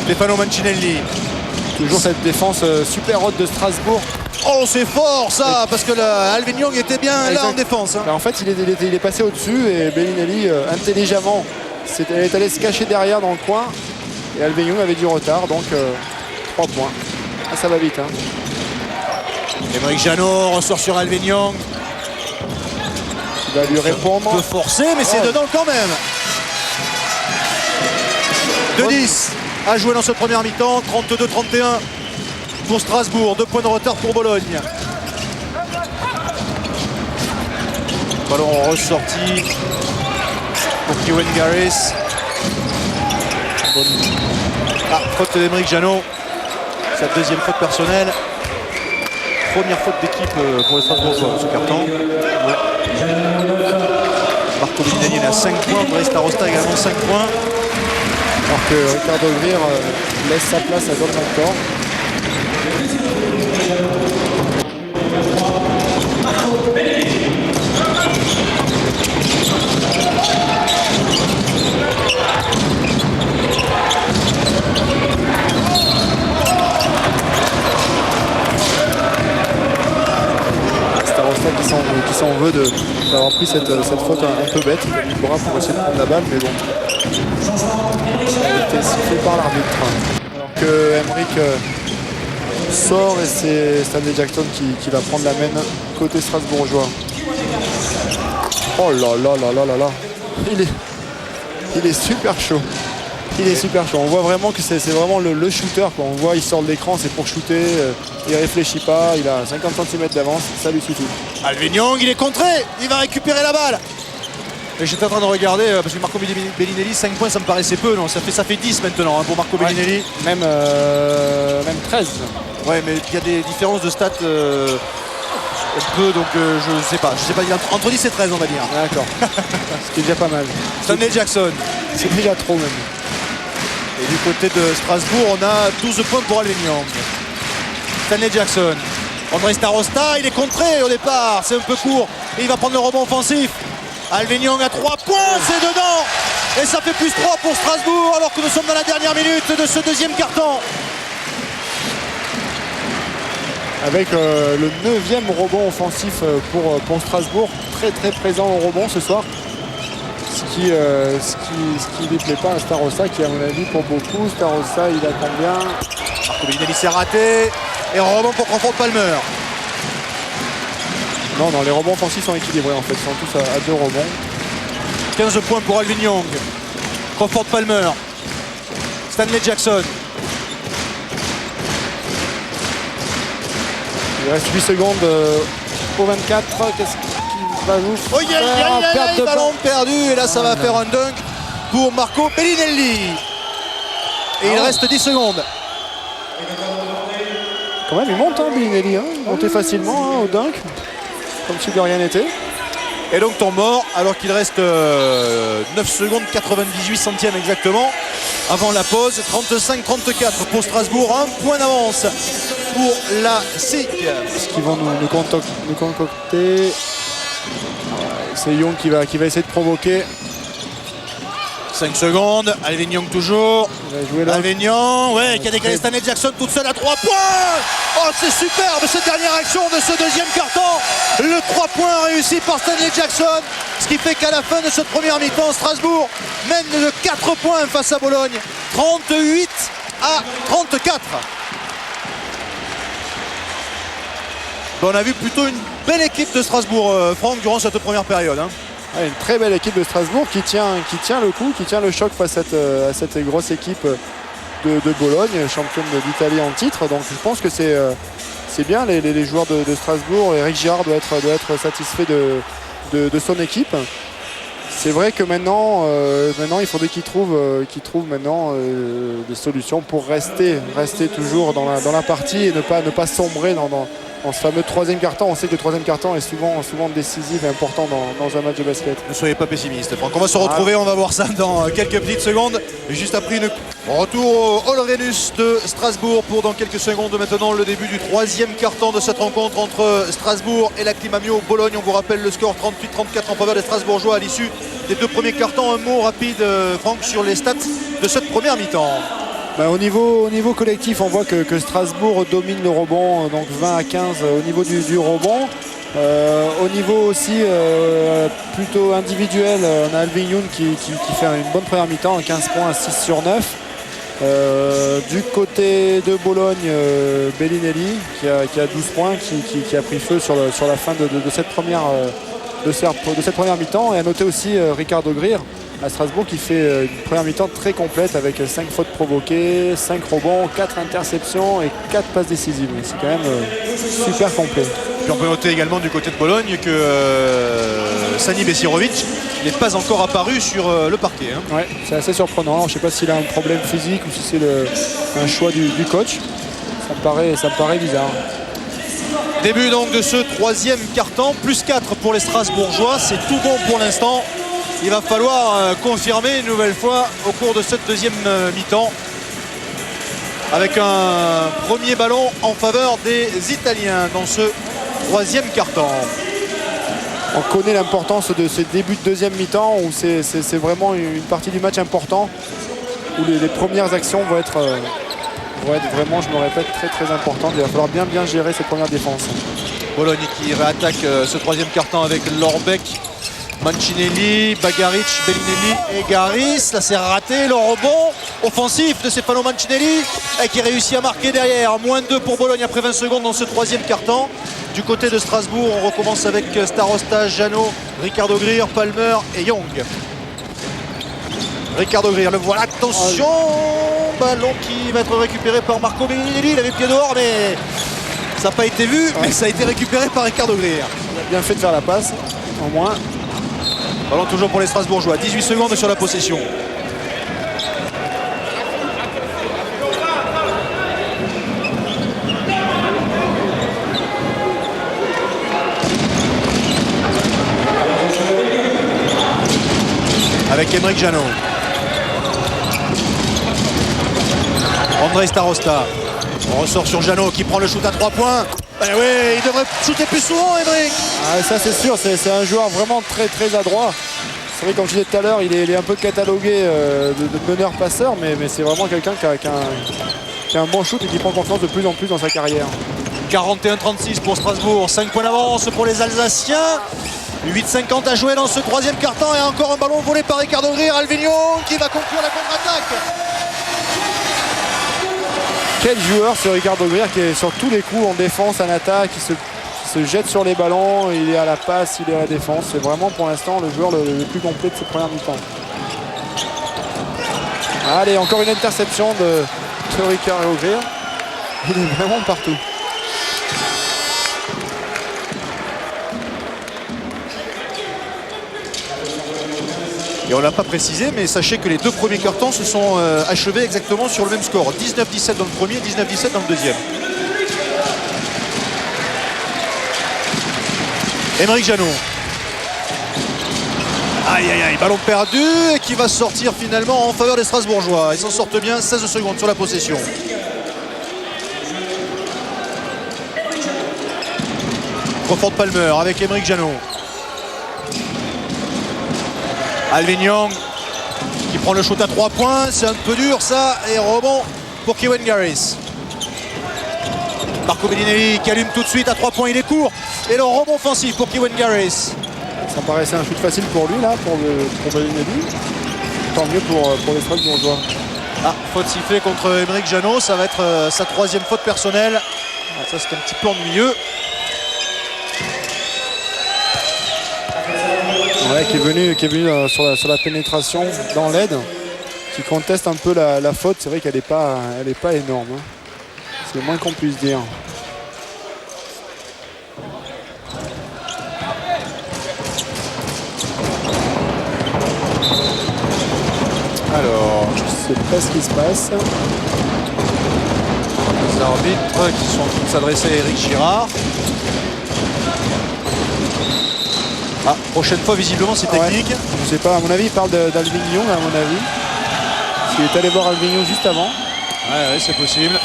Stefano Mancinelli. Toujours cette défense super haute de Strasbourg. Oh, c'est fort ça, parce que Alvin Young était bien là en défense. Hein. En fait, il est passé au-dessus et Bellinelli, intelligemment, est allé se cacher derrière dans le coin. Et Alvin Young avait du retard, donc 3 points. Ah, ça va vite. Hein. Émeric Janot ressort sur Alvin Young. Il va lui répondre. Un peu forcé, mais c'est dedans quand même. 2-10 à jouer dans ce premier mi-temps. 32-31 pour Strasbourg. 2 points de retard pour Bologne. Ballon ressorti pour Kevin Garris. Faute d'Émeric Janot. Sa deuxième faute personnelle. Première faute d'équipe pour les Strasbourgeois dans ce carton. Marco Bellinelli est à 5 points. Andrei Starosta également 5 points. Alors que Ricardo Greer laisse sa place à Don McCord. Qui s'en veut d'avoir pris cette faute un peu bête. Il pourra pour essayer de prendre la balle, mais bon. Ça a été sifflé par l'arbitre. Alors que Émeric sort et c'est Stanley Jackson qui va prendre la main côté strasbourgeois. Oh là là là là là là. Il est super chaud. Il est super chaud. On voit vraiment que c'est vraiment le shooter, quoi. On voit il sort de l'écran, c'est pour shooter. Il réfléchit pas, il a 50 cm d'avance, ça lui suffit. Alvin Young, il est contré, il va récupérer la balle. Et j'étais en train de regarder, parce que Marco Bellinelli, 5 points ça me paraissait peu, non, ça fait 10 maintenant hein, pour Marco Bellinelli. Même 13. Ouais, mais il y a des différences de stats un peu, donc je sais pas, entre 10 et 13 on va dire. D'accord, ce qui est déjà pas mal. Stanley Jackson. C'est déjà trop même. Et du côté de Strasbourg, on a 12 points pour Alvin Young. Stanley Jackson. Andrei Starosta, il est contré au départ, c'est un peu court. Et il va prendre le rebond offensif. Alvin Young à 3 points, c'est dedans. Et ça fait plus 3 pour Strasbourg alors que nous sommes dans la dernière minute de ce deuxième carton. Avec le 9e rebond offensif pour Strasbourg. Très très présent au rebond ce soir. Ce qui ne plaît pas à Starosta, qui à mon avis pour beaucoup. Starosta, il a combien? Marco Bellinelli s'est raté. Et rebond pour Crawford Palmer. Non, les rebonds offensifs sont équilibrés en fait. Ils sont tous à 2 rebonds. 15 points pour Alvin Young. Crawford Palmer. Stanley Jackson. Il reste 8 secondes pour 24. Qu'est-ce qu'il va jouer? Oh, ballon perdu. Et là, ça va faire un dunk pour Marco Bellinelli. Et il reste 10 secondes. Quand même, il monte, hein, Bellinelli. Hein. Il montait facilement au dunk. Comme si de rien n'était. Et donc temps mort alors qu'il reste 9 secondes 98 centièmes exactement avant la pause. 35-34 pour Strasbourg, un point d'avance pour la SIC. Est-ce qu'ils vont nous concocter? C'est Young qui va essayer de provoquer. 5 secondes, Alvin Young toujours. Alvin Young, ouais, qui a décalé Stanley Jackson toute seule à 3 points. Oh, c'est superbe cette dernière action de ce deuxième carton. Le 3 points réussi par Stanley Jackson. Ce qui fait qu'à la fin de cette première mi-temps, Strasbourg mène de 4 points face à Bologne. 38 à 34. On a vu plutôt une belle équipe de Strasbourg, Franck, durant cette première période. Hein. Ouais, une très belle équipe de Strasbourg qui tient le coup, qui tient le choc face à cette grosse équipe de Bologne, championne d'Italie en titre. Donc je pense que c'est bien les joueurs de Strasbourg. Eric Girard doit être satisfait de son équipe. C'est vrai que maintenant il faudrait qu'il trouve maintenant des solutions pour rester toujours dans la partie et ne pas sombrer dans ce fameux troisième carton. On sait que le troisième carton est souvent décisif et important dans un match de basket. Ne soyez pas pessimiste, Franck. On va se retrouver, on va voir ça dans quelques petites secondes. Juste après retour au Hall Rhenus de Strasbourg pour dans quelques secondes maintenant le début du troisième carton de cette rencontre entre Strasbourg et la Climamio Bologne. On vous rappelle le score 38-34 en faveur des Strasbourgeois à l'issue des 2 premiers cartons. Un mot rapide, Franck, sur les stats de cette première mi-temps. Au niveau collectif, on voit que Strasbourg domine le rebond, donc 20 à 15 au niveau du rebond. Au niveau aussi plutôt individuel, on a Alvin Young qui fait une bonne première mi-temps, 15 points, 6 sur 9. Du côté de Bologne, Bellinelli qui a 12 points, qui a pris feu sur la fin de cette première mi-temps. Et à noter aussi Ricardo Greer à Strasbourg qui fait une première mi-temps très complète avec 5 fautes provoquées, 5 rebonds, 4 interceptions et 4 passes décisives. C'est quand même super complet. Puis on peut noter également du côté de Bologne que Sani Besirovic n'est pas encore apparu sur le parquet. Hein. Ouais, c'est assez surprenant. Je ne sais pas s'il a un problème physique ou si c'est un choix du coach. Ça me paraît bizarre. Début donc de ce troisième carton, plus 4 pour les Strasbourgeois. C'est tout bon pour l'instant. Il va falloir confirmer une nouvelle fois au cours de cette deuxième mi-temps avec un premier ballon en faveur des Italiens dans ce troisième carton. On connaît l'importance de ces débuts de deuxième mi-temps où c'est vraiment une partie du match important où les premières actions vont être vraiment, je me répète, très très importantes. Il va falloir bien gérer cette première défense. Bologne qui réattaque ce troisième carton avec Lorbeck, Mancinelli, Bagaric, Bellinelli et Garis. Là c'est raté, le rebond offensif de Stefano Mancinelli qui réussit à marquer derrière. Moins 2 pour Bologne après 20 secondes dans ce troisième carton. Du côté de Strasbourg, on recommence avec Starosta, Jeannot, Ricardo Greer, Palmer et Young. Ricardo Greer, le voilà, attention, ballon qui va être récupéré par Marco Bellinelli. Il avait le pied dehors mais ça n'a pas été vu, mais ça a été récupéré par Ricardo Greer. Il a bien fait de faire la passe, au moins. Ballon toujours pour les Strasbourgeois, 18 secondes sur la possession. Avec Emeric Jeannot. André Starosta. On ressort sur Jeannot qui prend le shoot à 3 points. Eh oui, il devrait shooter plus souvent, Emeric. Ça c'est sûr, c'est un joueur vraiment très très adroit. C'est vrai, comme je disais tout à l'heure, il est un peu catalogué de meneur-passeur, mais c'est vraiment quelqu'un qui a un bon shoot et qui prend confiance de plus en plus dans sa carrière. 41-36 pour Strasbourg, 5 points d'avance pour les Alsaciens. 8,50 à jouer dans ce troisième carton et encore un ballon volé par Ricardo Greer. Alvin Young qui va conclure la contre-attaque. Quel joueur ce Ricardo Greer qui est sur tous les coups en défense, en attaque, qui se jette sur les ballons, il est à la passe, il est à la défense. C'est vraiment pour l'instant le joueur le plus complet de cette première mi-temps. Allez, encore une interception de Ricardo Greer. Il est vraiment partout. Et on ne l'a pas précisé, mais sachez que les deux premiers cartons se sont achevés exactement sur le même score. 19-17 dans le premier, 19-17 dans le deuxième. Aymeric Janot. Aïe aïe aïe, ballon perdu et qui va sortir finalement en faveur des Strasbourgeois. Ils s'en sortent bien, 16 secondes sur la possession. Crawford Palmer avec Aymeric Janot. Alvin Young qui prend le shoot à 3 points, c'est un peu dur ça, et rebond pour Kevin Garris. Marco Bellinelli qui allume tout de suite à 3 points, il est court, et le rebond offensif pour Kevin Garris. Ça paraissait un shoot facile pour lui là, pour Bellinelli. Tant mieux pour les Strasbourgeois. Ah, faute sifflée contre Aymeric Janot, ça va être sa 3e faute personnelle. Ah, ça c'est un petit peu ennuyeux. Ouais, qui est venu sur la pénétration dans l'aide, qui conteste un peu la faute. C'est vrai qu'elle n'est pas énorme, hein. C'est le moins qu'on puisse dire. Alors, je ne sais pas ce qui se passe. Les arbitres qui sont en train de s'adresser à Éric Girard. Ah, prochaine fois visiblement c'est technique. Ouais, je sais pas, à mon avis il parle d'Alvin Young, à mon avis. Parce qu'il est allé voir Alvin Young juste avant. Ouais, c'est possible.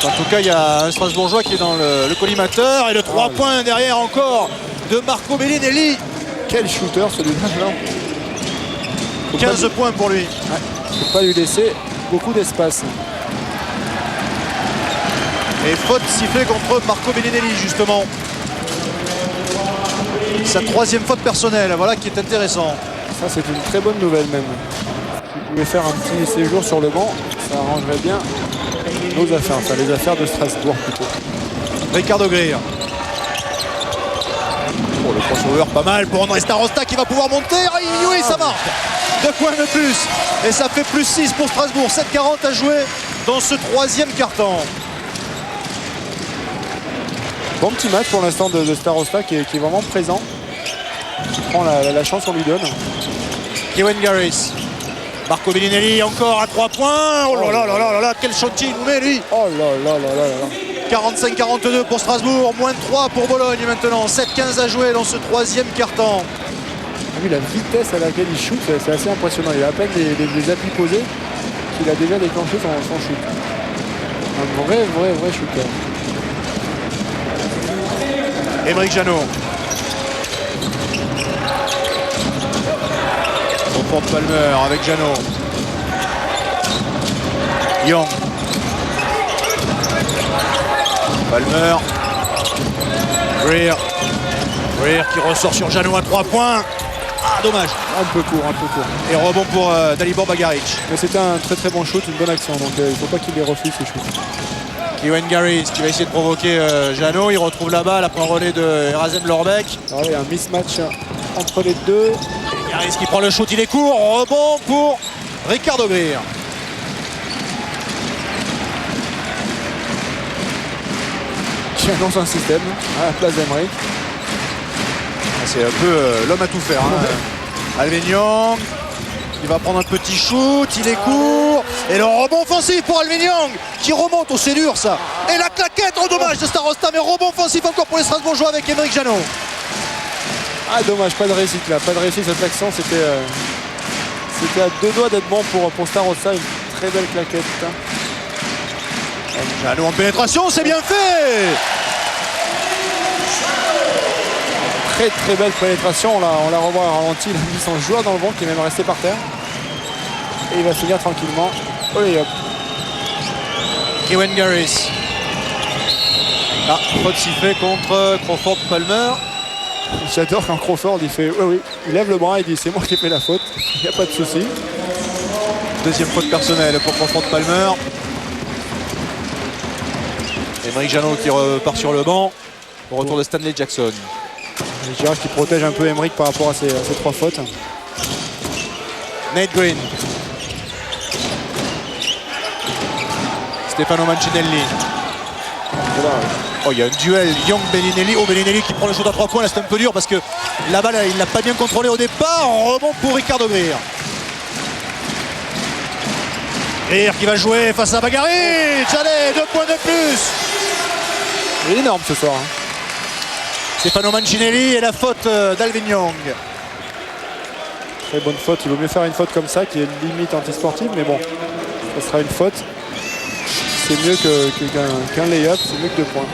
En tout cas, il y a un Strasbourgeois qui est dans le collimateur et le 3 points derrière encore de Marco Bellinelli. Quel shooter celui-là. 15 points pour lui. Ouais, il ne faut pas lui laisser beaucoup d'espace. Et faute sifflée contre Marco Bellinelli justement. Sa 3e faute personnelle, voilà qui est intéressant. Ça c'est une très bonne nouvelle même. S'il pouvait faire un petit séjour sur le banc, ça arrangerait bien nos affaires, enfin les affaires de Strasbourg plutôt. Ricardo Greer. Oh, le crossover pas mal pour André Starosta qui va pouvoir monter. Oui, ça marque. 2 points de plus. Et ça fait plus 6 pour Strasbourg. 7-40 à jouer dans ce 3e quart-temps. Bon petit match pour l'instant de Starosta qui est vraiment présent. Il prend la chance qu'on lui donne. Kevin Garris. Marco Bellinelli encore à 3 points. Oh là là là là là, quel chantier il nous met lui. Oh là là là là là. 45-42 pour Strasbourg, moins de 3 pour Bologne maintenant. 7-15 à jouer dans ce 3e quart-temps. Ah oui, la vitesse à laquelle il shoot, c'est assez impressionnant. Il a à peine les appuis posés qu'il a déjà déclenché son shoot. Un vrai shooter. Aymeric Janot. Crawford Palmer avec Janot. Young. Palmer. Greer. Greer qui ressort sur Janot à 3 points. Ah, dommage. Un peu court. Et rebond pour Dalibor Bagaric. Mais c'était un très bon shoot, une bonne action. Donc il ne faut pas qu'il les refuse ces shoots. Kevin Garris qui va essayer de provoquer Janot. Il retrouve la balle après un relais de Erasem Lorbeck. Alors, il y a un mismatch entre les deux. Et Garris qui prend le shoot, il est court. Rebond pour Ricardo Greer. Qui annonce un système à la place d'Aymeric. C'est un peu l'homme à tout faire. Hein. Alvin Young. Il va prendre un petit shoot, il est court. Et le rebond offensif pour Alvin Young qui remonte. Oh, c'est dur ça. Et la claquette, oh dommage de Starosta. Mais rebond offensif encore pour les Strasbourgeois avec Aymeric Janot. Ah dommage, pas de réussite là. Pas de réussite cette action. C'était à 2 doigts d'être bon pour Starosta. Une très belle claquette. Janot en pénétration, c'est bien fait. Très belle pénétration, on la revoit à ralenti, il a mis son joueur dans le vent qui est même resté par terre. Et il va finir tranquillement. Allez hop. Kevin Garris. Ah, faute sifflée contre Crawford Palmer. J'adore quand Crawford il fait oui, il lève le bras et il dit c'est moi qui ai fait la faute, il n'y a pas de souci. 2e faute personnelle pour Crawford Palmer. Aymeric Janot qui repart sur le banc. Au retour de Stanley Jackson. Girard qui protège un peu Aymeric par rapport à ces 3 fautes. Nate Green. Stefano Mancinelli. Voilà. Oh, il y a un duel Young-Bellinelli. Oh, Bellinelli qui prend le shoot à 3 points. Là, c'est un peu dur parce que la balle, il l'a pas bien contrôlé au départ. Rebond pour Ricardo Greer. Greer qui va jouer face à Bagaric. Allez, 2 points de plus. Il est énorme ce soir. Hein. Stefano Mancinelli et la faute d'Alvin Young. Très bonne faute. Il vaut mieux faire une faute comme ça qui est limite antisportive. Mais bon, ce sera une faute. C'est mieux qu'un lay-up. C'est mieux que 2 points.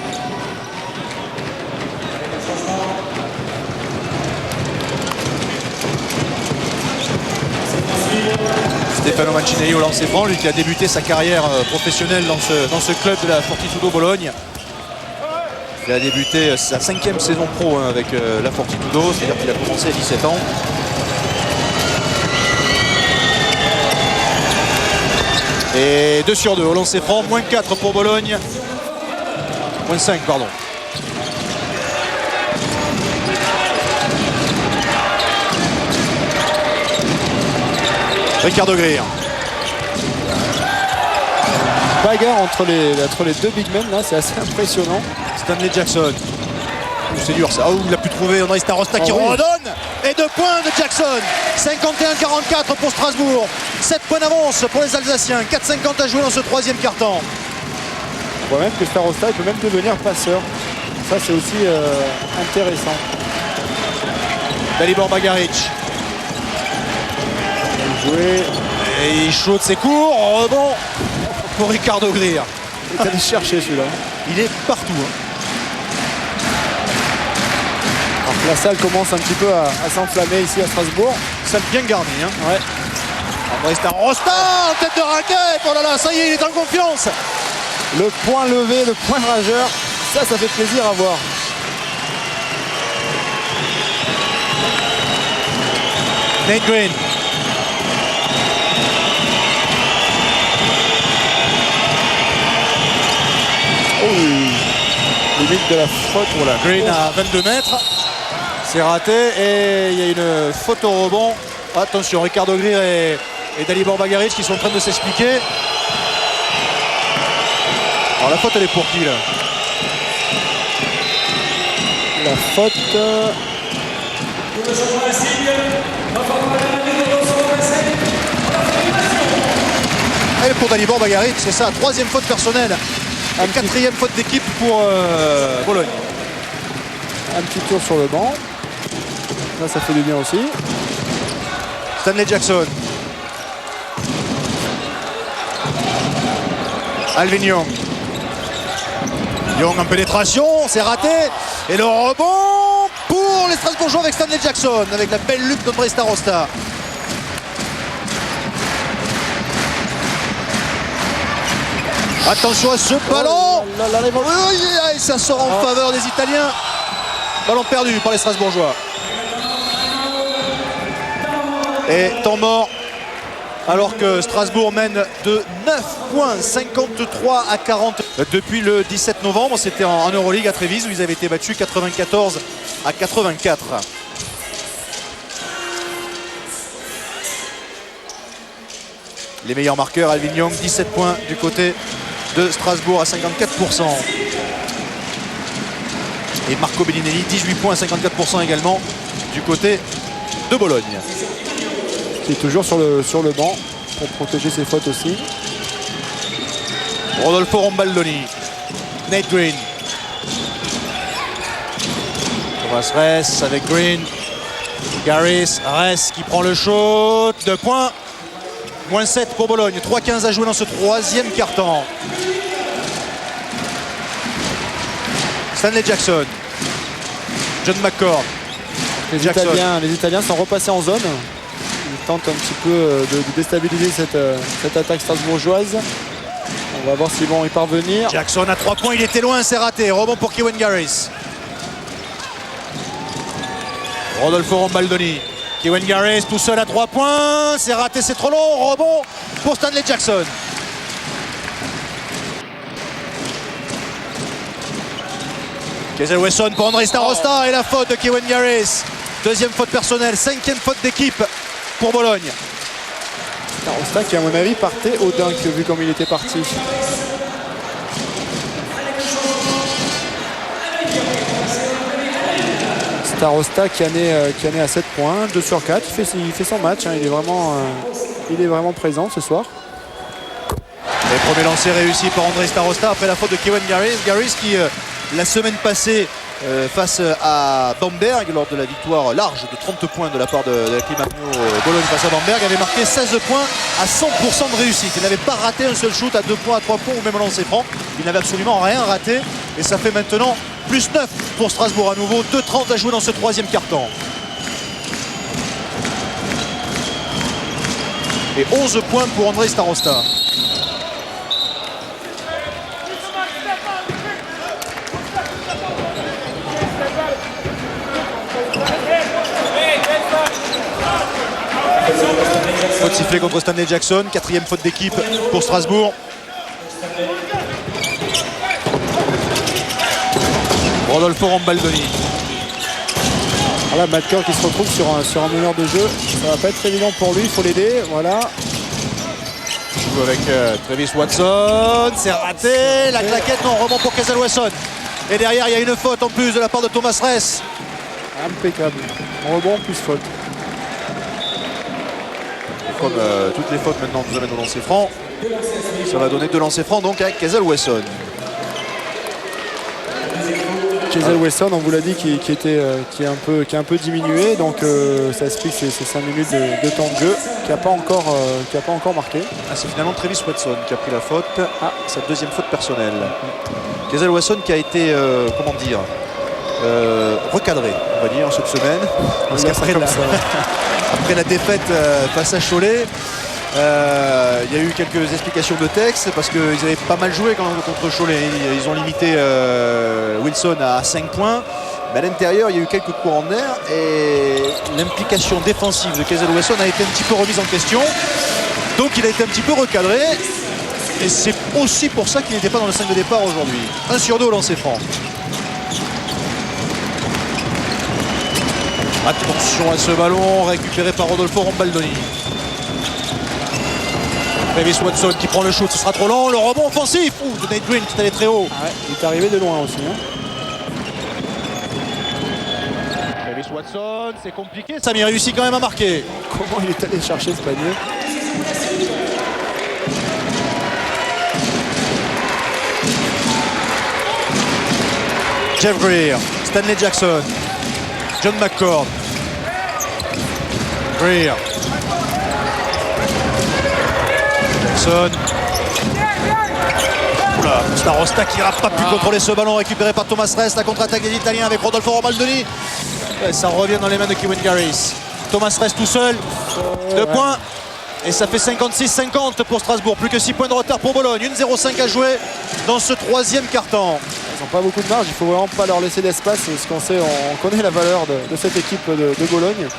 Stefano Mancinelli au lancer franc, lui qui a débuté sa carrière professionnelle dans ce club de la Fortitudo Bologne. Il a débuté sa 5e saison pro avec la Fortitudo, c'est-à-dire qu'il a commencé à 17 ans. Et 2 sur 2 au lancer franc, moins 4 pour Bologne. Moins 5, pardon. Ricardo Greer. Bagarre entre les 2 big men, là, c'est assez impressionnant. Stanley Jackson. C'est dur ça. Oh, il a pu trouver André Starosta qui redonne. Et 2 points de Jackson. 51-44 pour Strasbourg. 7 points d'avance pour les Alsaciens. 4,50 à jouer dans ce 3e quart-temps. On voit même que Starosta il peut même devenir passeur. Ça c'est aussi intéressant. Dalibor Bagaric. Joué. Et il shoot ses cours. Rebond pour Ricardo Greer. Il est allé chercher celui-là. Il est partout. Alors que la salle commence un petit peu à s'enflammer ici à Strasbourg. Salle bien garnie. Ouais. André Starosta en tête de raquette. Oh là là, ça y est, il est en confiance. Le point levé, le point rageur. Ça fait plaisir à voir. Nate Green. Limite de la faute. Voilà, Green à 22 mètres. C'est raté et il y a une faute au rebond. Attention, Ricardo Greer et Dalibor Bagaric qui sont en train de s'expliquer. Alors la faute elle est pour qui là? La faute. Elle est pour Dalibor Bagaric, c'est ça, 3e faute personnelle. Et 4e faute d'équipe pour Bologne. Un petit tour sur le banc. Là, ça fait du bien aussi. Stanley Jackson. Alvin Young. Young en pénétration, c'est raté. Et le rebond pour les Strasbourgeois avec Stanley Jackson, avec la belle lutte d'André Starosta. Attention à ce ballon. Oui, ça sort en faveur des Italiens. Ballon perdu par les Strasbourgeois. Et temps mort alors que Strasbourg mène de 9 points, 53 à 40. Depuis le 17 novembre, c'était en Euroleague à Trévise où ils avaient été battus 94 à 84. Les meilleurs marqueurs, Alvin Young, 17 points du côté de Strasbourg à 54%. Et Marco Bellinelli, 18 points à 54% également du côté de Bologne. Qui est toujours sur le banc pour protéger ses fautes aussi. Rodolfo Rombaldoni. Nate Green. Thomas Ress avec Green. Garis, Ress qui prend le shoot. 2 points. Moins 7 pour Bologne. 3-15 à jouer dans ce 3e quart-temps. Stanley Jackson. John McCord. Les Italiens sont repassés en zone. Ils tentent un petit peu de déstabiliser cette attaque strasbourgeoise. On va voir s'ils vont y parvenir. Jackson à 3 points, il était loin, c'est raté. Rebond pour Kevin Garis. Rodolfo Rombaldoni. Kevin Garis tout seul à 3 points. C'est raté, c'est trop long. Rebond pour Stanley Jackson. Kezel Wesson pour André Starosta et la faute de Kevin Garis. 2e faute personnelle, 5e faute d'équipe pour Bologne. Starosta qui à mon avis partait au dunk vu comme il était parti. Starosta qui en est à 7 points, 2 sur 4. Il fait son match, hein. Il est vraiment présent ce soir. Le premier lancer réussi par André Starosta après la faute de Kevin Garris qui la semaine passée face à Bamberg lors de la victoire large de 30 points de la part de la Climagneux Bologne face à Bamberg, avait marqué 16 points à 100% de réussite. Il n'avait pas raté un seul shoot à 2 points, à 3 points ou même un lancer franc. Il n'avait absolument rien raté et ça fait maintenant plus 9 pour Strasbourg à nouveau. 2:30 à jouer dans ce troisième quart-temps. Et 11 points pour André Starosta. Faute sifflée contre Stanley Jackson, 4e faute d'équipe pour Strasbourg. Rodolfo Rambaldoni. Voilà, Matt Kerr qui se retrouve sur un meneur de jeu. Ça va pas être évident pour lui, il faut l'aider. Voilà. Joue avec Travis Watson, c'est raté. La claquette, non, rebond pour Casal Wesson. Et derrière, il y a une faute en plus de la part de Thomas Ress. Impeccable. Rebond plus faute. Comme toutes les fautes maintenant nous amènent au lancer franc. Ça va donner 2 lancers francs donc avec Casal Wesson. Casal Wesson, on vous l'a dit, qui est un peu diminué, donc ça explique ces 5 minutes de temps de jeu, qui n'a pas encore marqué. Ah, c'est finalement Travis Watson qui a pris la faute. Ah, sa 2e faute personnelle. Casal Wesson qui a été, recadré, on va dire, cette semaine. Parce qu'après après la défaite face à Cholet, il y a eu quelques explications de texte parce qu'ils avaient pas mal joué quand même contre Cholet. Ils ont limité Wilson à 5 points. Mais à l'intérieur, il y a eu quelques courants d'air et l'implication défensive de Casal Wesson a été un petit peu remise en question. Donc il a été un petit peu recadré. Et c'est aussi pour ça qu'il n'était pas dans le 5 de départ aujourd'hui. 1 sur 2 au lancer franc. Attention à ce ballon récupéré par Rodolfo Rambaldoni. Travis Watson qui prend le shoot, ce sera trop long. Le rebond offensif de Nate Green qui est allé très haut. Ah ouais, il est arrivé de loin aussi. Hein. Travis Watson, c'est compliqué. Samy réussit quand même à marquer. Comment il est allé chercher ce panier? Jeff Greer, Stanley Jackson, John McCord. Greer. Jackson. Oula, Starosta qui n'a pas pu contrôler ce ballon récupéré par Thomas Ress. La contre-attaque des Italiens avec Rodolfo Rambaldoni. Ça revient dans les mains de Kevin Garris. Thomas Ress tout seul. 2 points. Et ça fait 56-50 pour Strasbourg. Plus que 6 points de retard pour Bologne. 1:05 à jouer dans ce troisième quart-temps. Ils n'ont pas beaucoup de marge, il ne faut vraiment pas leur laisser d'espace, parce qu'on sait, on connaît la valeur de cette équipe de Bologne.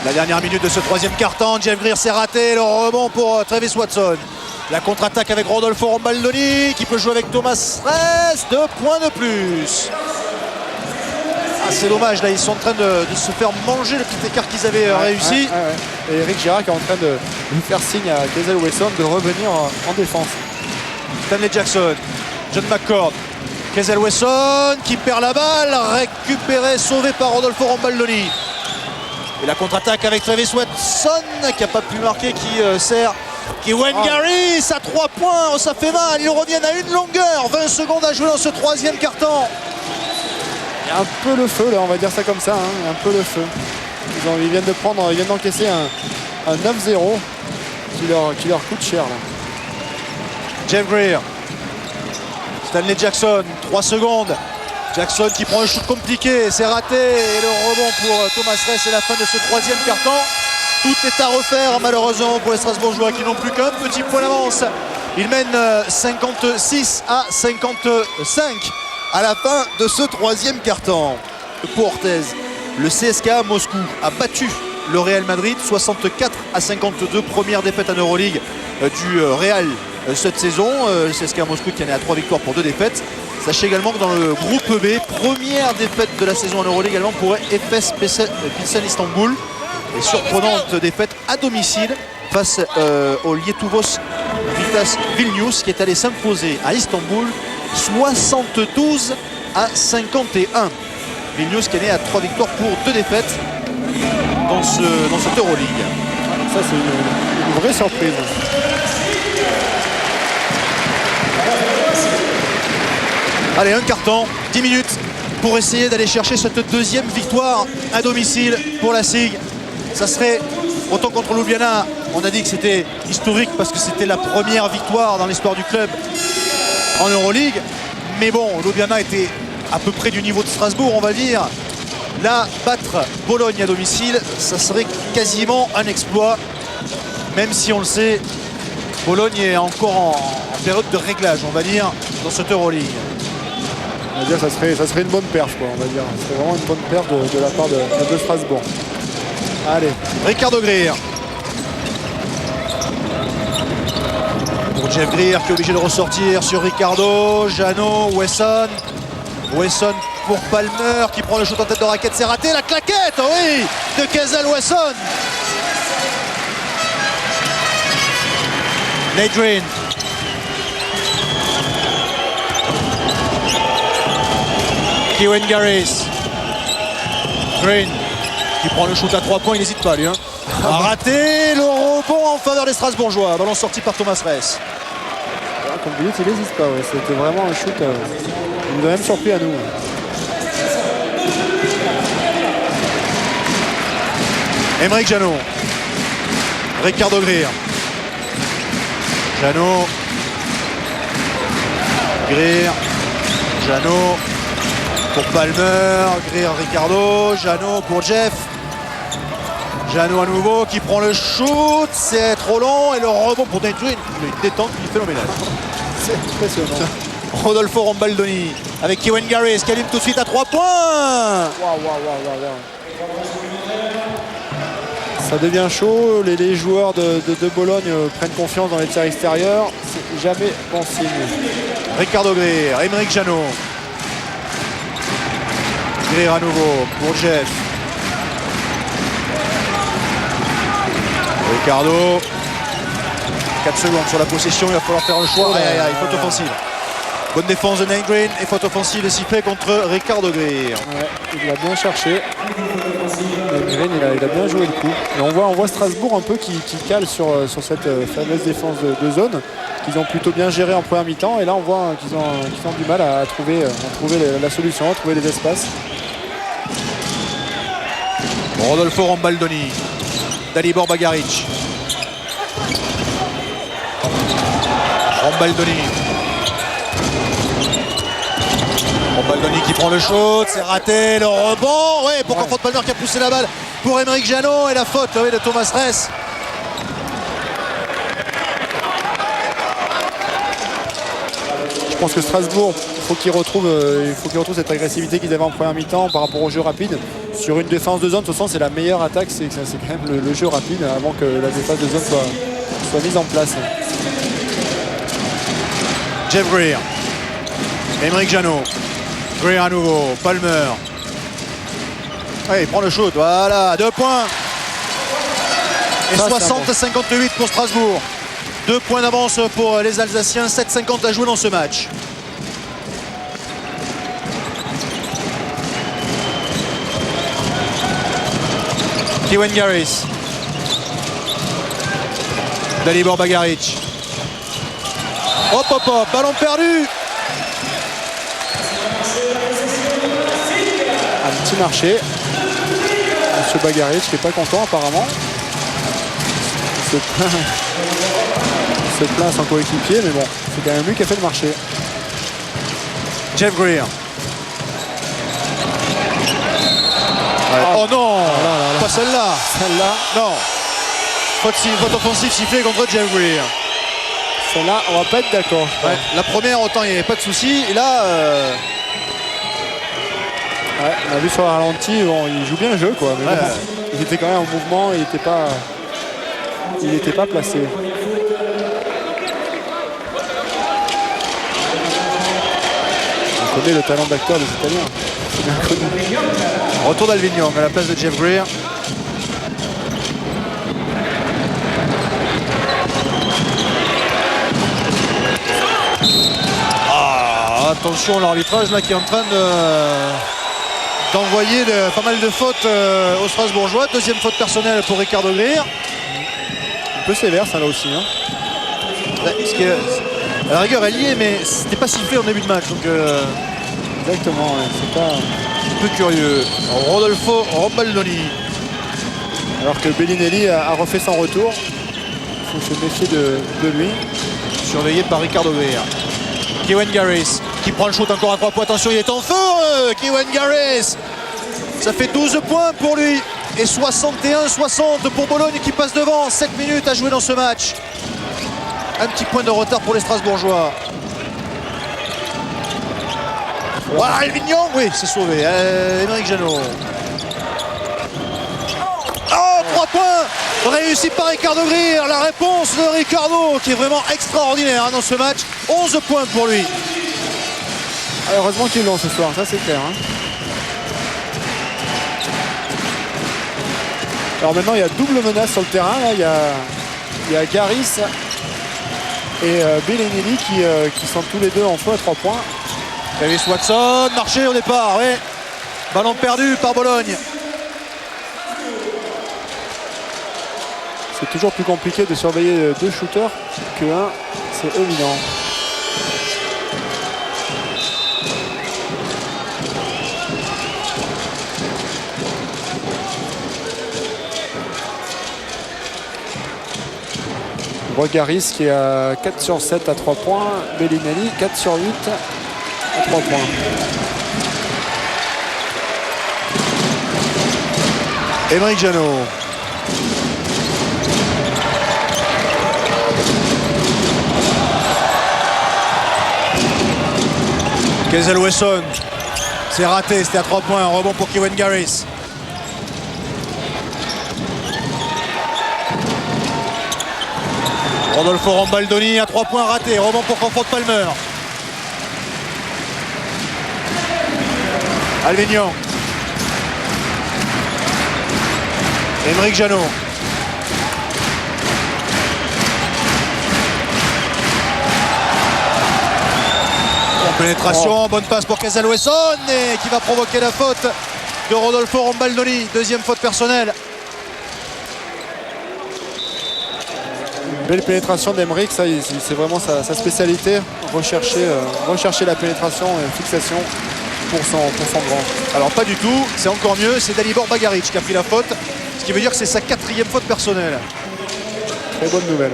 La dernière minute de ce troisième quart-temps, Jeff Greer s'est raté, le rebond pour Travis Watson. La contre-attaque avec Rodolfo Rambaldoni qui peut jouer avec Thomas Ress, 2 points de plus. Ah, c'est dommage, là ils sont en train de se faire manger le petit écart qu'ils avaient réussi. Et Eric Girac est en train de faire signe à Casal Wesson de revenir en défense. Stanley Jackson, John McCord. Casal Wesson qui perd la balle, récupéré, sauvé par Rodolfo Rambaldoni. Et la contre-attaque avec Travis Watson qui n'a pas pu marquer, qui sert Kevin Garris à 3 points. Oh, ça fait mal, ils reviennent à une longueur. 20 secondes à jouer dans ce troisième quart-temps. Il y a un peu le feu là, on va dire ça comme ça, hein. Un peu le feu. Ils viennent d'encaisser un 9-0 qui leur coûte cher là. Jeff Greer. Stanley Jackson, 3 secondes. Jackson qui prend un shoot compliqué, c'est raté. Et le rebond pour Thomas Ress, c'est la fin de ce troisième quart-temps. Tout est à refaire malheureusement pour les Strasbourgeois qui n'ont plus qu'un petit point d'avance. Ils mènent 56-55 à la fin de ce troisième quart-temps. Pour Orthez, le CSKA Moscou a battu le Real Madrid 64-52, première défaite en Euroleague du Real cette saison. Le CSKA Moscou qui en est à 3 victoires pour 2 défaites. Sachez également que dans le groupe B, première défaite de la saison en Euroleague également pour Efes Pilsen Istanbul. Et surprenante défaite à domicile face au Lietuvos Vitas Vilnius qui est allé s'imposer à Istanbul 72-51. Vilnius qui est né à 3 victoires pour 2 défaites dans cette Euroleague. Ça, c'est une vraie surprise. Allez, un carton, 10 minutes pour essayer d'aller chercher cette deuxième victoire à domicile pour la SIG. Ça serait, autant contre Ljubljana, on a dit que c'était historique parce que c'était la première victoire dans l'histoire du club en Euroleague. Mais bon, Ljubljana était à peu près du niveau de Strasbourg, on va dire. Là, battre Bologne à domicile, ça serait quasiment un exploit. Même si on le sait, Bologne est encore en période de réglage, on va dire, dans cette Euroleague. On va dire que ça serait une bonne perf, quoi, on va dire. C'est vraiment une bonne perf de la part de Strasbourg. Allez. Ricardo Greer. Pour Jeff Greer qui est obligé de ressortir sur Ricardo. Jeannot, Wesson. Wesson pour Palmer qui prend le shoot en tête de raquette. C'est raté. La claquette, oui, de Kezel Wesson. Nate Green. Kevin Garris. Green qui prend le shoot à 3 points, il n'hésite pas lui. A raté le rebond en faveur des Strasbourgeois. Ballon sorti par Thomas Ress. Comme vous dites, il n'hésite pas. Ouais. C'était vraiment un shoot. Il nous a même surpris à nous. Aymeric Jeannot. Ricardo Greer. Jeannot. Greer. Jeannot. Pour Palmer, Greer, Ricardo, Jeannot pour Jeff. Jeannot à nouveau qui prend le shoot, c'est trop long et le rebond pour Nate Green. Une détente qui est phénoménale. C'est impressionnant. Rodolfo Rambaldoni avec Kevin Garris qui allume tout de suite à 3 points. Waouh. Ça devient chaud, les joueurs de Bologne prennent confiance dans les tirs extérieurs. C'est jamais bon signe. Ricardo Greer, Aymeric Jeannot. Greer à nouveau pour Jeff. Ricardo. 4 secondes sur la possession, il va falloir faire le choix. Faute offensive. Bonne défense de Nate Green et faute offensive sifflée contre Ricardo Greer. Ouais, il l'a bien cherché. Green, il a bien joué le coup. Et on voit Strasbourg un peu qui cale sur cette fameuse défense de zone qu'ils ont plutôt bien géré en première mi-temps. Et là, on voit qu'ils ont du mal à trouver la solution, à trouver les espaces. Rodolfo Rambaldoni. Dalibor Bagaric. Rambaldoni qui prend le shoot, c'est raté, le rebond, ouais, pour Fred Palmer qui a poussé la balle pour Aymeric Jeannot et la faute de Thomas Ress. Je pense que Strasbourg, il faut qu'ils retrouvent cette agressivité qu'ils avaient en première mi-temps par rapport au jeu rapide. Sur une défense de zone, de toute façon, c'est la meilleure attaque, c'est quand même le jeu rapide avant que la défense de zone soit mise en place. Jeff Greer. Aymeric Jeannot. Greer à nouveau. Palmer. Ouais, il prend le shoot. Voilà, 2 points. Et 60-58 pour Strasbourg. 2 points d'avance pour les Alsaciens. 7,50 à jouer dans ce match. Kevin Garris. Dalibor Bagaric. Hop, ballon perdu. Un petit marché. Monsieur Bagaric qui n'est pas content apparemment. Il se plaint à son coéquipier, mais bon, c'est quand même lui qui a fait le marché. Jeff Greer. Ouais. Oh non, pas celle-là. Celle-là, non. Faute offensive sifflée contre Jeff Greer. Celle-là, on va pas être d'accord. Ouais, la première, autant il n'y avait pas de souci. Et là, ouais, on a vu sur le ralenti, bon, il joue bien le jeu, quoi. Mais bon, il était quand même en mouvement, il n'était pas placé. On connaît le talent d'acteur des Italiens. C'est bien connu. Retour d'Alvin Young à la place de Jeff Greer. Attention, l'arbitrage là qui est en train d'envoyer pas mal de fautes aux Strasbourgeois. Deuxième faute personnelle pour Ricardo Greer. Un peu sévère ça là aussi. Hein. Ouais, parce que, à la rigueur elle y est, mais c'était pas sifflé en début de match. Donc, exactement, ouais, c'est pas... un peu curieux. Rodolfo Rombaldoni. Alors que Bellinelli a refait son retour. Il faut se méfier de lui. Surveillé par Ricardo Greer. Kiewan Garris qui prend le shoot encore à 3 points. Attention, il est en feu, Kiewan Garris. Ça fait 12 points pour lui. Et 61-60 pour Bologne qui passe devant. 7 minutes à jouer dans ce match. Un petit point de retard pour les Strasbourgeois. Voilà, Elvignon, oui, c'est sauvé. Émeric Janot. Oh, 3 points réussi par Ricardo Greer. La réponse de Ricardo qui est vraiment extraordinaire dans ce match. 11 points pour lui. Heureusement qu'ils l'ont ce soir, ça c'est clair. Hein. Alors maintenant il y a double menace sur le terrain. Là, il y a Garris et Bellinelli qui sont tous les deux en feu à 3 points. Davis Watson, marché au départ, oui. Ballon perdu par Bologne. C'est toujours plus compliqué de surveiller 2 shooters que 1, c'est évident. On voit Garris qui est à 4 sur 7 à 3 points, Bellinelli 4 sur 8 à 3 points. Émeric Janot. Kezel Wesson. C'est raté, c'était à 3 points. Un rebond pour Kiewan Garris. Rodolfo Rombaldoni à 3 points raté. Rebond pour Crawford Palmer. Alvignon. Émeric Janot. Pénétration, bonne passe pour Kezel Wesson et qui va provoquer la faute de Rodolfo Rombaldoni. Deuxième faute personnelle. Belle pénétration d'Emeric, ça c'est vraiment sa spécialité. Rechercher la pénétration et fixation pour son grand. Alors pas du tout, c'est encore mieux, c'est Dalibor Bagaric qui a pris la faute. Ce qui veut dire que c'est sa 4e faute personnelle. Très bonne nouvelle.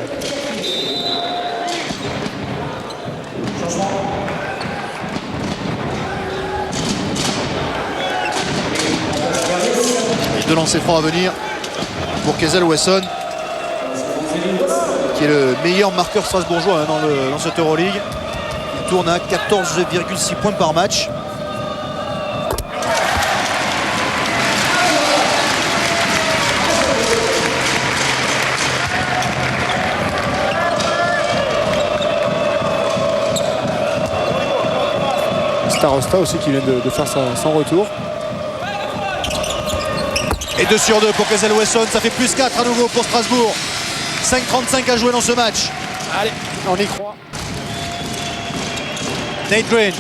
Et 2 lancers francs à venir pour Kezel Wesson, qui est le meilleur marqueur strasbourgeois dans cette Euroleague. Il tourne à 14,6 points par match. Starosta aussi qui vient de faire son retour. Et 2 sur 2 pour Kezel Wesson, ça fait plus 4 à nouveau pour Strasbourg. 5,35 à jouer dans ce match. Allez, on y croit. Nate Green.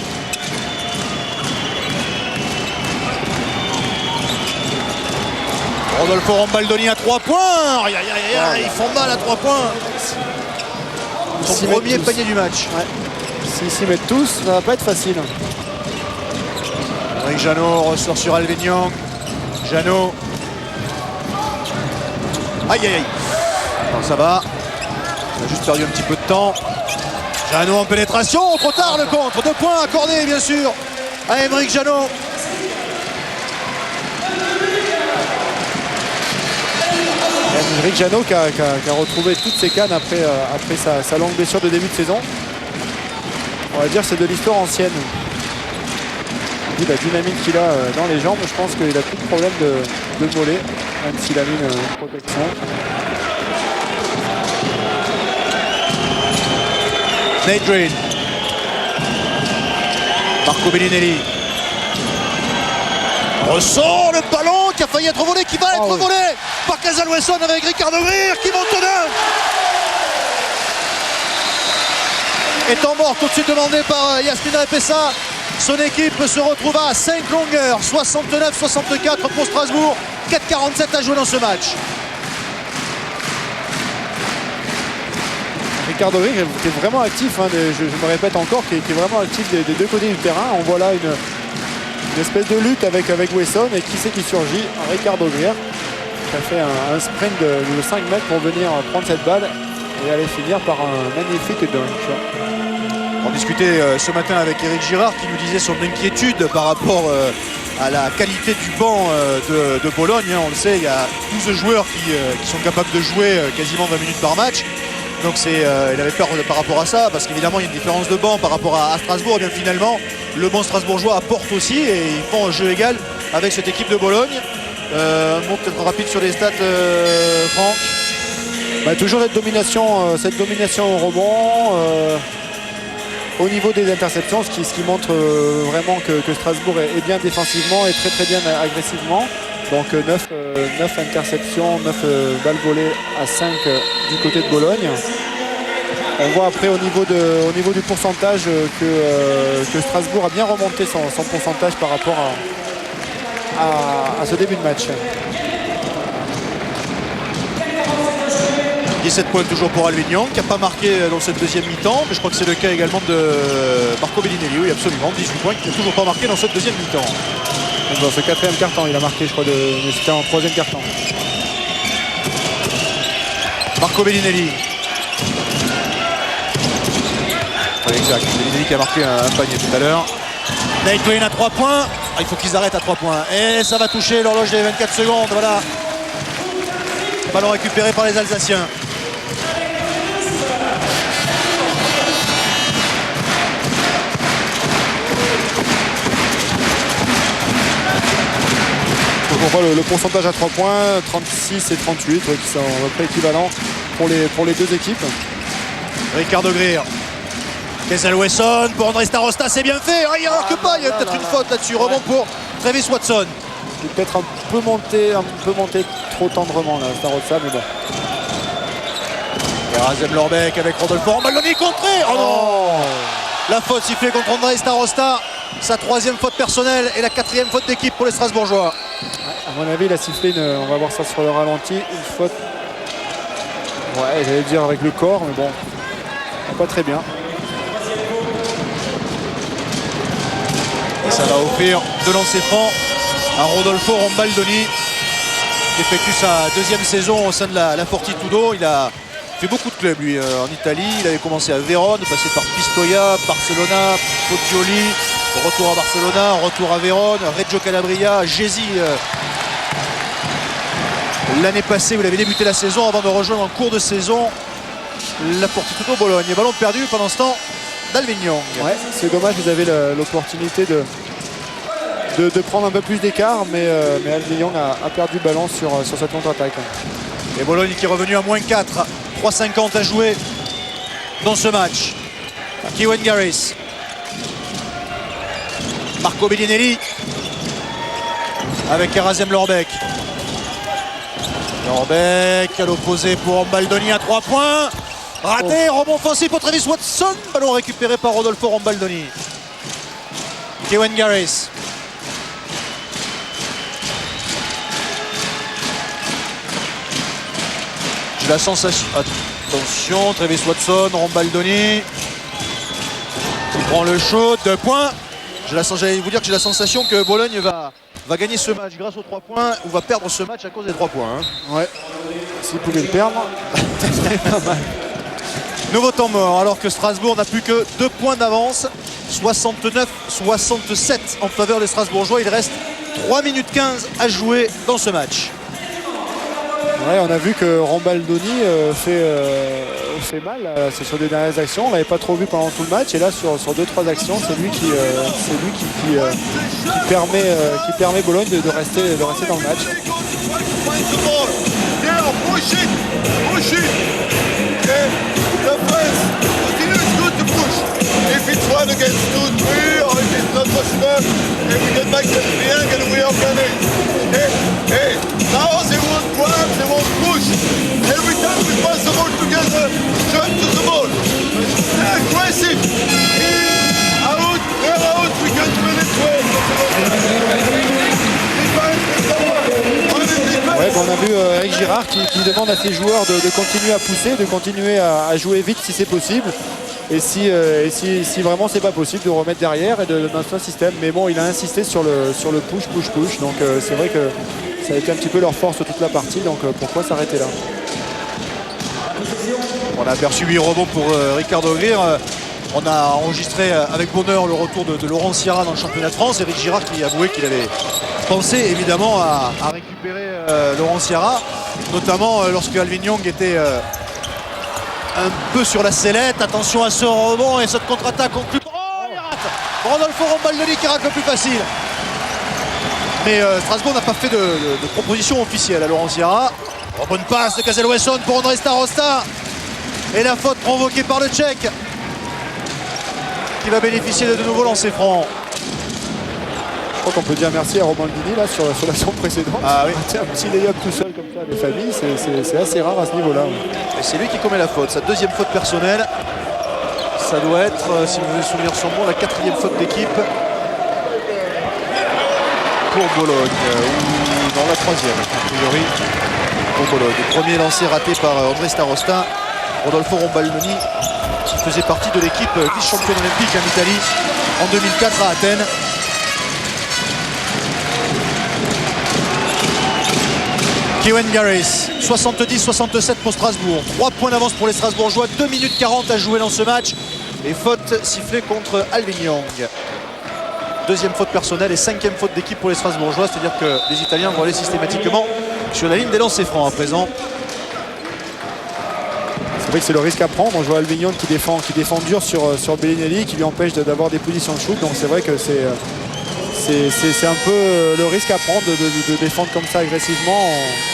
Rodolfo Rombaldoni à 3 points. Aïe, aïe, aïe, aïe, ils font mal à 3 points. Son premier panier du match. Ouais. S'ils s'y mettent tous, ça va pas être facile. Émeric Janot ressort sur Alvignon. Janot. Aïe, aïe, aïe. Non, ça va. On a juste perdu un petit peu de temps. Janot en pénétration. Trop tard le contre. 2 points accordés, bien sûr, à Émeric Janot. Émeric Janot qui a retrouvé toutes ses cannes après sa longue blessure de début de saison. On va dire que c'est de l'histoire ancienne. Vu la dynamique qu'il a dans les jambes, je pense qu'il a plus de problème de mollet, même s'il a mis une protection. Nate Green. Marco Bellinelli. Ressort le ballon qui a failli être volé, qui va être volé par Kezel Wesson avec Ricardo Greer qui monte au 9. Et temps mort tout de suite demandé par Yasmine Repessa Son équipe se retrouve à 5 longueurs, 69-64 pour Strasbourg, 4,47 à jouer dans ce match. Ricardo Greer qui est vraiment actif, hein, je me répète encore, qui est vraiment actif des deux côtés du terrain. On voit là une espèce de lutte avec Wesson, et qui c'est qui surgit? Ricardo Greer qui a fait un sprint de 5 mètres pour venir prendre cette balle et aller finir par un magnifique dunk. On discutait ce matin avec Éric Girard qui nous disait son inquiétude par rapport à la qualité du banc de Bologne. On le sait, il y a 12 joueurs qui sont capables de jouer quasiment 20 minutes par match. Donc il avait peur par rapport à ça, parce qu'évidemment il y a une différence de banc par rapport à Strasbourg. Et bien finalement, le banc strasbourgeois apporte aussi, et ils font un jeu égal avec cette équipe de Bologne. Bon, peut-être rapide sur les stats, Franck. Bah, toujours cette domination au rebond. Au niveau des interceptions, ce qui montre vraiment que Strasbourg est bien défensivement et très bien agressivement. Donc 9 interceptions, 9 balles volées à 5 du côté de Bologne. On voit après au niveau du pourcentage que Strasbourg a bien remonté son pourcentage par rapport à ce début de match. 17 points toujours pour Alvignon, qui n'a pas marqué dans cette deuxième mi-temps, mais je crois que c'est le cas également de Marco Bellinelli. Oui, absolument, 18 points, qui n'a toujours pas marqué dans cette deuxième mi-temps. Dans ce quatrième quart-temps, il a marqué, je crois, mais c'était en troisième quart-temps. Marco Bellinelli. Oui, exact. Bellinelli qui a marqué un panier tout à l'heure. Nate Wayne à 3 points. Ah, il faut qu'ils arrêtent à 3 points. Et ça va toucher l'horloge des 24 secondes. Voilà. Ballon récupéré par les Alsaciens. Donc on voit le pourcentage à 3 points, 36 et 38, qui sont à peu près équivalents pour les deux équipes. Ricardo Greer. Kessel Wesson pour André Starosta, c'est bien fait. Il marque pas, il y a peut-être une faute là-dessus. Rebond pour Travis Watson. Il peut être un peu monté trop tendrement là, Starosta, mais bon. Et Razem Lorbeck avec Rodolfo Rombaldoni contré. Oh non, la faute sifflée contre André Starosta. Sa 3e faute personnelle et la 4e faute d'équipe pour les Strasbourgeois. À mon avis, il a sifflé, on va voir ça sur le ralenti, une faute. Ouais, j'allais dire avec le corps, mais bon, pas très bien. Et ça va offrir de lancers francs à Rodolfo Rombaldoni, qui effectue sa 2e saison au sein de la Fortitudo. Il a fait beaucoup de clubs lui en Italie. Il avait commencé à Vérone, passé par Pistoia, Barcelona, Pozzuoli, retour à Barcelona, retour à Vérone, Reggio Calabria, Gesi. L'année passée, vous avez débuté la saison avant de rejoindre en cours de saison la Fortitudo Bologne. Et ballon perdu pendant ce temps d'Alvignon. Ouais, c'est dommage, vous avez l'opportunité de prendre un peu plus d'écart, mais Alvignon a perdu le ballon sur cette contre-attaque. Et Bologne qui est revenu à moins 4, 3,50 à jouer dans ce match. Kiwen Garris. Marco Bellinelli avec Razem Lorbeck. Lorbeck à l'opposé pour Rombaldoni à 3 points. Raté, rebond offensif pour Travis Watson. Ballon récupéré par Rodolfo Rombaldoni. Kiwen Garris. J'ai la sensation. Attention, Travis Watson, Rombaldoni. Qui prend le shoot, 2 points. J'allais vous dire que j'ai la sensation que Bologne va gagner ce match grâce aux 3 points ou va perdre ce match à cause des 3 points. Ouais, s'il pouvait le perdre, c'est pas mal. Nouveau temps mort alors que Strasbourg n'a plus que 2 points d'avance. 69-67 en faveur des Strasbourgeois. Il reste 3 minutes 15 à jouer dans ce match. Ouais, on a vu que Rombaldoni fait mal sur des dernières actions. On l'avait pas trop vu pendant tout le match, et là sur 2-3 actions, c'est lui qui permet Bologne de rester dans le match. If it's 1 against 2, 3, or if it's not possible, and we get back to the triangle and we are coming. Hey, now they won't grab, they won't push. Every time we pass the ball together, jump to the ball. They're aggressive. Out, we're out, we can on a vu Eric Girard qui demande à ses joueurs de continuer à pousser, de continuer à jouer vite si c'est possible. Et si vraiment c'est pas possible, de remettre derrière et de maintenir le système. Mais bon, il a insisté sur le push. Donc c'est vrai que ça a été un petit peu leur force toute la partie. Donc pourquoi s'arrêter là? On a aperçu 8 rebonds pour Ricardo Greer. On a enregistré avec bonheur le retour de Laurent Sierra dans le championnat de France. Eric Girard qui avouait qu'il avait pensé évidemment à récupérer Laurent Sierra, notamment lorsque Alvin Young était un peu sur la sellette. Attention à ce rebond et cette contre-attaque conclue. Oh, il rate Rodolfo Rombaldoni qui rate le plus facile. Mais Strasbourg n'a pas fait de proposition officielle à Laurent Sierra. Oh, bonne passe de Kazel Wesson pour André Starosta. Et la faute provoquée par le Tchèque qui va bénéficier de nouveaux lancers francs. Je crois qu'on peut dire merci à Rombaldini là sur l'action précédente. Ah oui. Un petit lay-up tout seul comme ça des familles, c'est assez rare à ce niveau-là. Et c'est lui qui commet la faute, sa deuxième faute personnelle. Ça doit être, si vous voulez souvenir son nom, la quatrième faute d'équipe pour Bologne, ou dans la troisième a priori pour Bologne. Le premier lancé raté par André Starosta. Rodolfo Rombaldoni qui faisait partie de l'équipe vice-championne olympique en Italie en 2004 à Athènes. Kiewan Garris, 70-67 pour Strasbourg. 3 points d'avance pour les Strasbourgeois, 2 minutes 40 à jouer dans ce match. Et faute sifflée contre Alvin Young. Deuxième faute personnelle et cinquième faute d'équipe pour les Strasbourgeois. C'est-à-dire que les Italiens vont aller systématiquement sur la ligne des lancers francs à présent. C'est vrai que c'est le risque à prendre. On voit Alvin Young qui défend dur sur Bellinelli, qui lui empêche d'avoir des positions de shoot. Donc c'est vrai que c'est un peu le risque à prendre de défendre comme ça agressivement.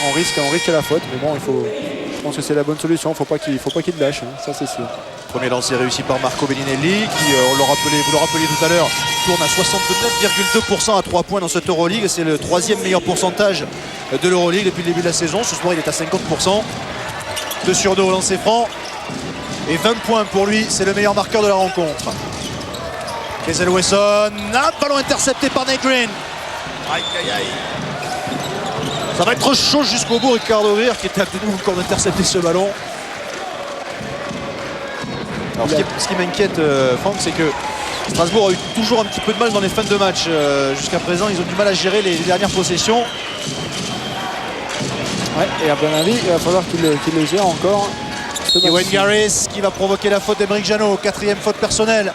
On risque la faute. Mais bon, je pense que c'est la bonne solution. Faut pas qu'il lâche, hein. Ça c'est sûr. Premier lancer réussi par Marco Bellinelli qui, vous le rappeliez tout à l'heure, tourne à 69,2% à 3 points dans cette Euroleague. C'est le troisième meilleur pourcentage de l'Euroleague depuis le début de la saison. Ce soir il est à 50%. 2 sur 2 au lancer franc. Et 20 points pour lui, c'est le meilleur marqueur de la rencontre. Kazel Wesson, un ballon intercepté par Nate Green. Aïe aïe aïe. Ça va être chaud jusqu'au bout. Ricardo Greer qui était à nouveau encore d'intercepter ce ballon. Alors, ce qui m'inquiète, Franck, c'est que Strasbourg a eu toujours un petit peu de mal dans les fins de match. Jusqu'à présent, ils ont du mal à gérer les dernières possessions. Ouais, et à mon avis, il va falloir qu'il le gère encore. Kiewan Garris qui va provoquer la faute d'Emeric Janot. Quatrième faute personnelle.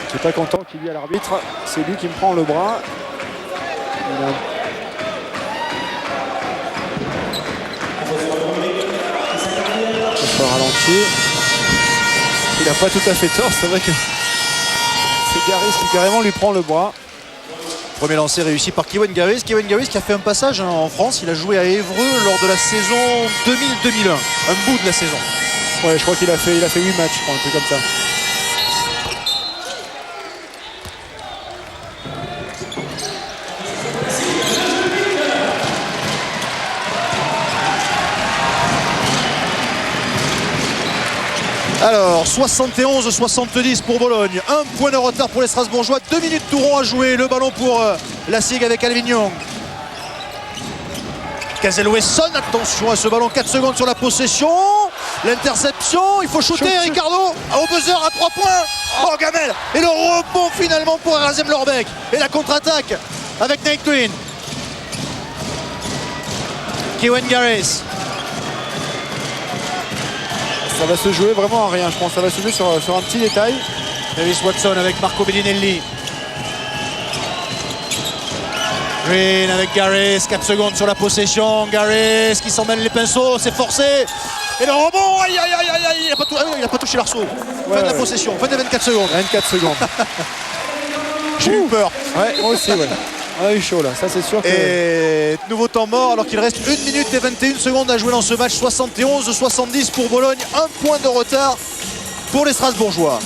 Je suis pas content qu'il y ait à l'arbitre. C'est lui qui me prend le bras. Il faut ralentir. Il n'a pas tout à fait tort. C'est vrai que c'est Garris qui carrément lui prend le bras. Premier lancé réussi par Kiewan Garris. Kiewan Garris qui a fait un passage en France. Il a joué à Évreux lors de la saison 2000-2001. Un bout de la saison. Ouais, je crois qu'il a fait 8 matchs, je crois, un truc comme ça. Alors 71-70 pour Bologne, 1 point de retard pour les Strasbourgeois, 2 minutes tout rond à jouer, le ballon pour la SIG avec Alvin Young. Kazel Wesson, attention à ce ballon, 4 secondes sur la possession, l'interception, il faut shooter Ricardo, au buzzer à 3 points, oh Gamel, et le rebond finalement pour Erasem Lorbeck, et la contre-attaque avec Nate Green. Kiewan Garris. Ça va se jouer vraiment à rien, je pense. Ça va se jouer sur un petit détail. Davis Watson avec Marco Bellinelli. Green avec Garris, 4 secondes sur la possession. Garris qui s'emmène les pinceaux, c'est forcé. Et le rebond, aïe aïe aïe aïe, il n'a pas touché l'arceau. Fin de la possession, fin des 24 secondes. 24 secondes. J'ai eu peur. Ouais, moi aussi, ouais. On a eu chaud là, ça c'est sûr que... Et nouveau temps mort alors qu'il reste 1 minute et 21 secondes à jouer dans ce match. 71-70 pour Bologne, 1 point de retard pour les Strasbourgeois.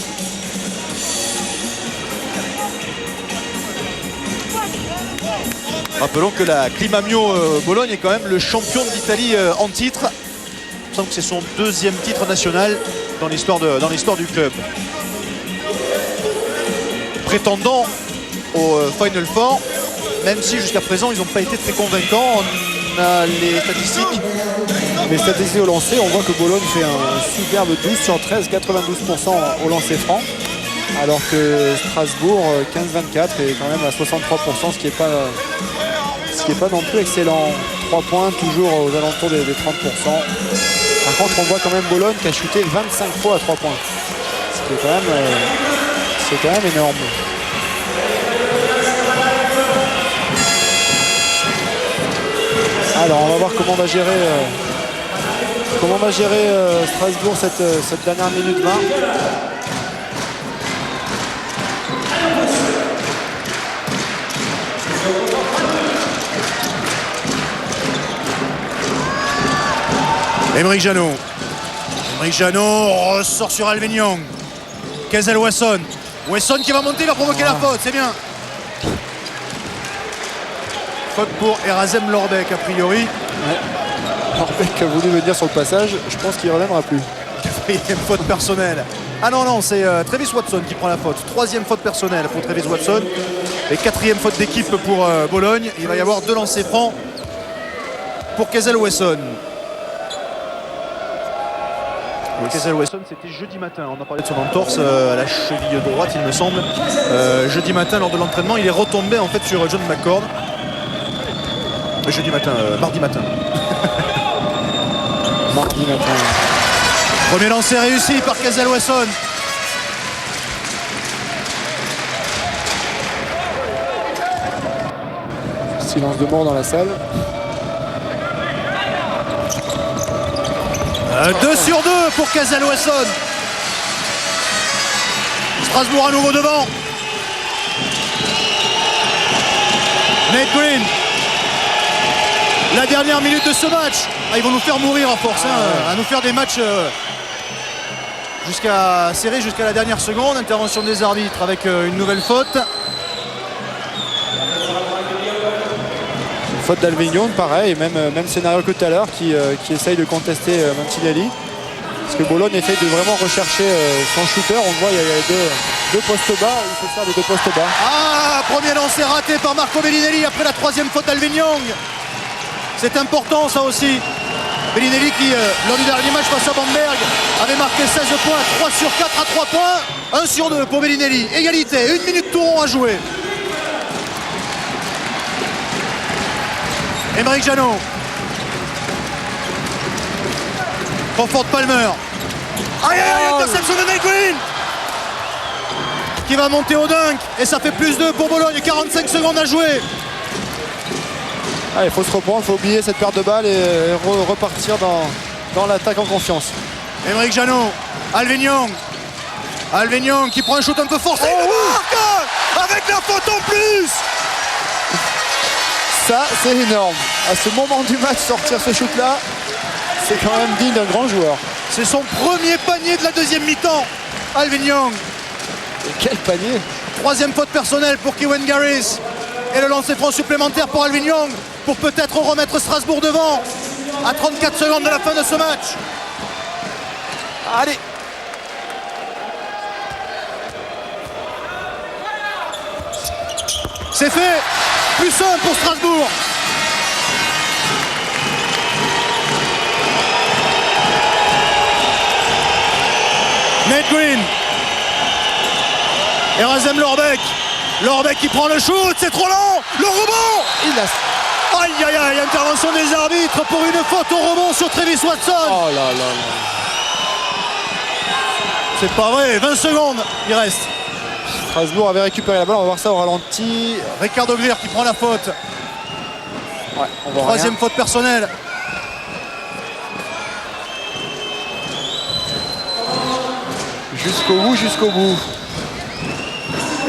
Rappelons que la Climamio Bologne est quand même le champion d'Italie en titre. Il me semble que c'est son 2e titre national dans l'histoire du club. Prétendant au Final Four, même si jusqu'à présent ils n'ont pas été très convaincants. On a les statistiques. Les statistiques au lancer, on voit que Bologne fait un superbe 12 sur 13, 92% au lancer franc. Alors que Strasbourg, 15-24 est quand même à 63%, ce qui n'est pas non plus excellent. 3 points, toujours aux alentours des 30%. Par contre, on voit quand même Bologne qui a chuté 25 fois à 3 points. Ce qui est quand même énorme. Alors, on va voir comment va gérer Strasbourg cette dernière minute 20. Aymeric Janot. Aymeric Janot ressort sur Alvin Young. Kezel Wesson. Wesson qui va monter, il va provoquer la faute, c'est bien. Faute pour Erasem Lorbeck a priori. Ouais. Lorbeck a voulu venir sur le passage, je pense qu'il ne reviendra plus. Quatrième faute personnelle. Ah non, c'est Travis Watson qui prend la faute. Troisième faute personnelle pour Travis Watson. Et quatrième faute d'équipe pour Bologne. Il va y avoir 2 lancers francs pour Kezel Wesson. Kezel Wesson, c'était jeudi matin. On a parlé de son entorse à la cheville droite, il me semble. Jeudi matin, lors de l'entraînement, il est retombé en fait sur John McCord. Mardi matin. Mardi matin. Premier lancer réussi par Kezel Wesson. Silence de mort dans la salle. 2 sur 2 pour Kezel Wesson. Strasbourg à nouveau devant. Nate Green. La dernière minute de ce match. Ils vont nous faire mourir à force, à nous faire des matchs serrés jusqu'à la dernière seconde. Intervention des arbitres avec une nouvelle faute. Faute d'Alvignon, pareil, même scénario que tout à l'heure qui essaye de contester Mantinelli. Parce que Bologne essaye de vraiment rechercher son shooter. On voit il y a deux postes bas, il faut faire les 2 postes bas. Ah, premier lancer raté par Marco Bellinelli après la 3e faute d'Alvin Young. C'est important ça aussi. Bellinelli qui, lors du dernier match face à Bamberg, avait marqué 16 points, 3 sur 4 à 3 points, 1 sur 2 pour Bellinelli. Égalité, 1 minute tout rond à jouer. Aymeric Janot. Crawford Palmer. Aïe, interception de Nate Green qui va monter au dunk et ça fait plus 2 pour Bologne, 45 secondes à jouer. Il faut se reprendre, il faut oublier cette perte de balle et repartir dans l'attaque en confiance. Aymeric Janot, Alvin Young. Alvin Young qui prend un shoot un peu forcé, il marque avec la faute en plus. Ça, c'est énorme. À ce moment du match, sortir ce shoot-là, c'est quand même digne d'un grand joueur. C'est son premier panier de la 2e mi-temps, Alvin Young. Et quel panier! 3e faute personnelle pour Kevin Garris. Et le lancer franc supplémentaire pour Alvin Young pour peut-être remettre Strasbourg devant à 34 secondes de la fin de ce match. Allez! C'est fait! Plus 1 pour Strasbourg. Nate Green. Erasem Lorbeck. Lorbeck qui prend le shoot, c'est trop lent. Le rebond. Aïe, intervention des arbitres pour une faute au rebond sur Travis Watson. Oh là. C'est pas vrai, 20 secondes, il reste. Strasbourg avait récupéré la balle, on va voir ça au ralenti. Ricardo Greer qui prend la faute. Ouais, on voit 3e rien. faute personnelle. Jusqu'au bout.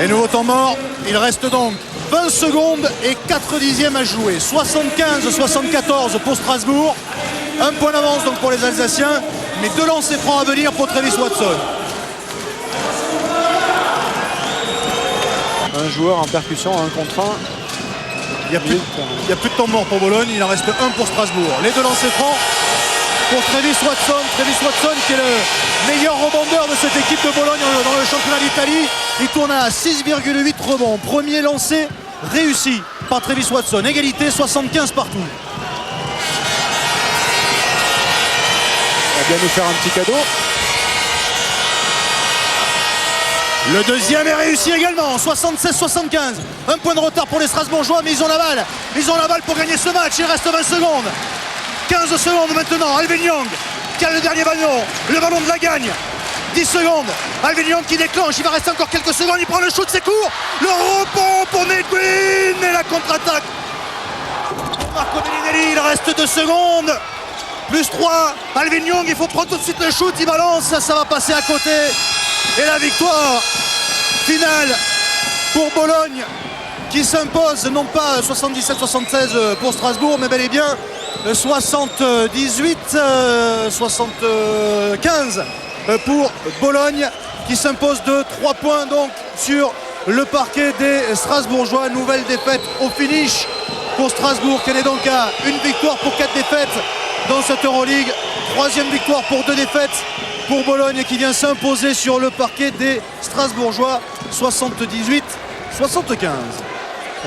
Et nouveau temps mort, il reste donc 20 secondes et 4 dixièmes à jouer. 75-74 pour Strasbourg. 1 point d'avance donc pour les Alsaciens, mais 2 lancers francs à venir pour Travis Watson. Un joueur en percussion, 1 contre 1. Il n'y a plus de temps mort pour Bologne, il en reste 1 pour Strasbourg. Les 2 lancers francs pour Travis Watson. Travis Watson qui est le meilleur rebondeur de cette équipe de Bologne dans le championnat d'Italie. Il tourne à 6,8 rebonds. Premier lancé réussi par Travis Watson. Égalité 75 partout. va bien nous faire un petit cadeau. Le deuxième est réussi également, 76-75. Un point de retard pour les Strasbourgeois, mais ils ont la balle. Ils ont la balle pour gagner ce match. Il reste 20 secondes. 15 secondes maintenant. Alvin Young qui a le dernier ballon. Le ballon de la gagne. 10 secondes. Alvin Young qui déclenche. Il va rester encore quelques secondes. Il prend le shoot, c'est court. Le rebond pour Nate Green et la contre-attaque. Marco Bellinelli, il reste 2 secondes. Plus 3. Alvin Young, il faut prendre tout de suite le shoot. Il balance. Ça va passer à côté. Et la victoire finale pour Bologne qui s'impose non pas 77-76 pour Strasbourg, mais bel et bien 78-75 pour Bologne qui s'impose de 3 points donc sur le parquet des Strasbourgeois. Nouvelle défaite au finish pour Strasbourg qui en est donc à une victoire pour 4 défaites dans cette Euroleague. 3e victoire pour 2 défaites pour Bologne qui vient s'imposer sur le parquet des Strasbourgeois 78-75.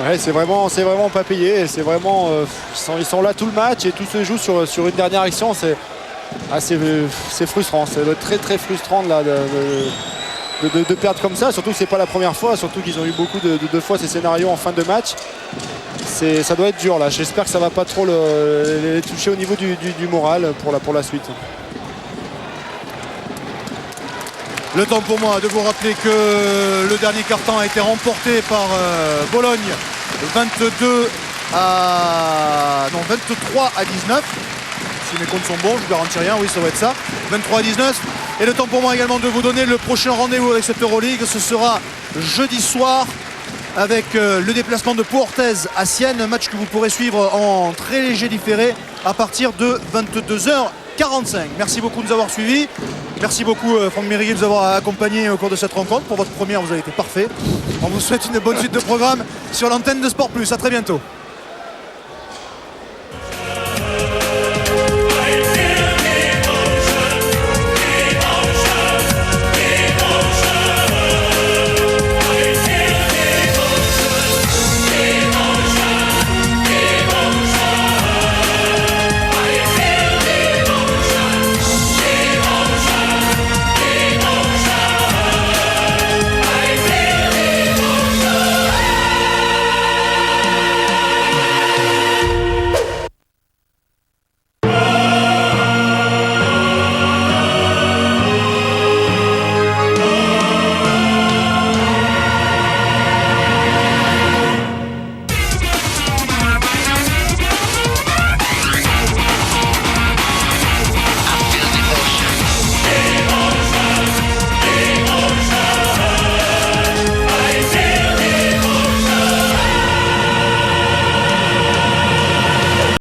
Ouais, c'est vraiment pas payé. C'est vraiment, ils sont là tout le match et tout se joue sur une dernière action. C'est frustrant. C'est très très frustrant de perdre comme ça. Surtout que c'est pas la première fois. Surtout qu'ils ont eu beaucoup de fois ces scénarios en fin de match. Ça doit être dur là. J'espère que ça va pas trop les toucher au niveau du moral pour la suite. Le temps pour moi de vous rappeler que le dernier quart-temps a été remporté par Bologne 23 à 19. Si mes comptes sont bons, je ne garantis rien, oui ça va être ça. 23 à 19. Et le temps pour moi également de vous donner le prochain rendez-vous avec cette Euroleague. Ce sera jeudi soir avec le déplacement de Pau Orthez à Sienne. Un match que vous pourrez suivre en très léger différé à partir de 22h45. Merci beaucoup de nous avoir suivis. Merci beaucoup Franck Mériguet de nous avoir accompagnés au cours de cette rencontre. Pour votre première, vous avez été parfait. On vous souhaite une bonne suite de programme sur l'antenne de Sport Plus. À très bientôt.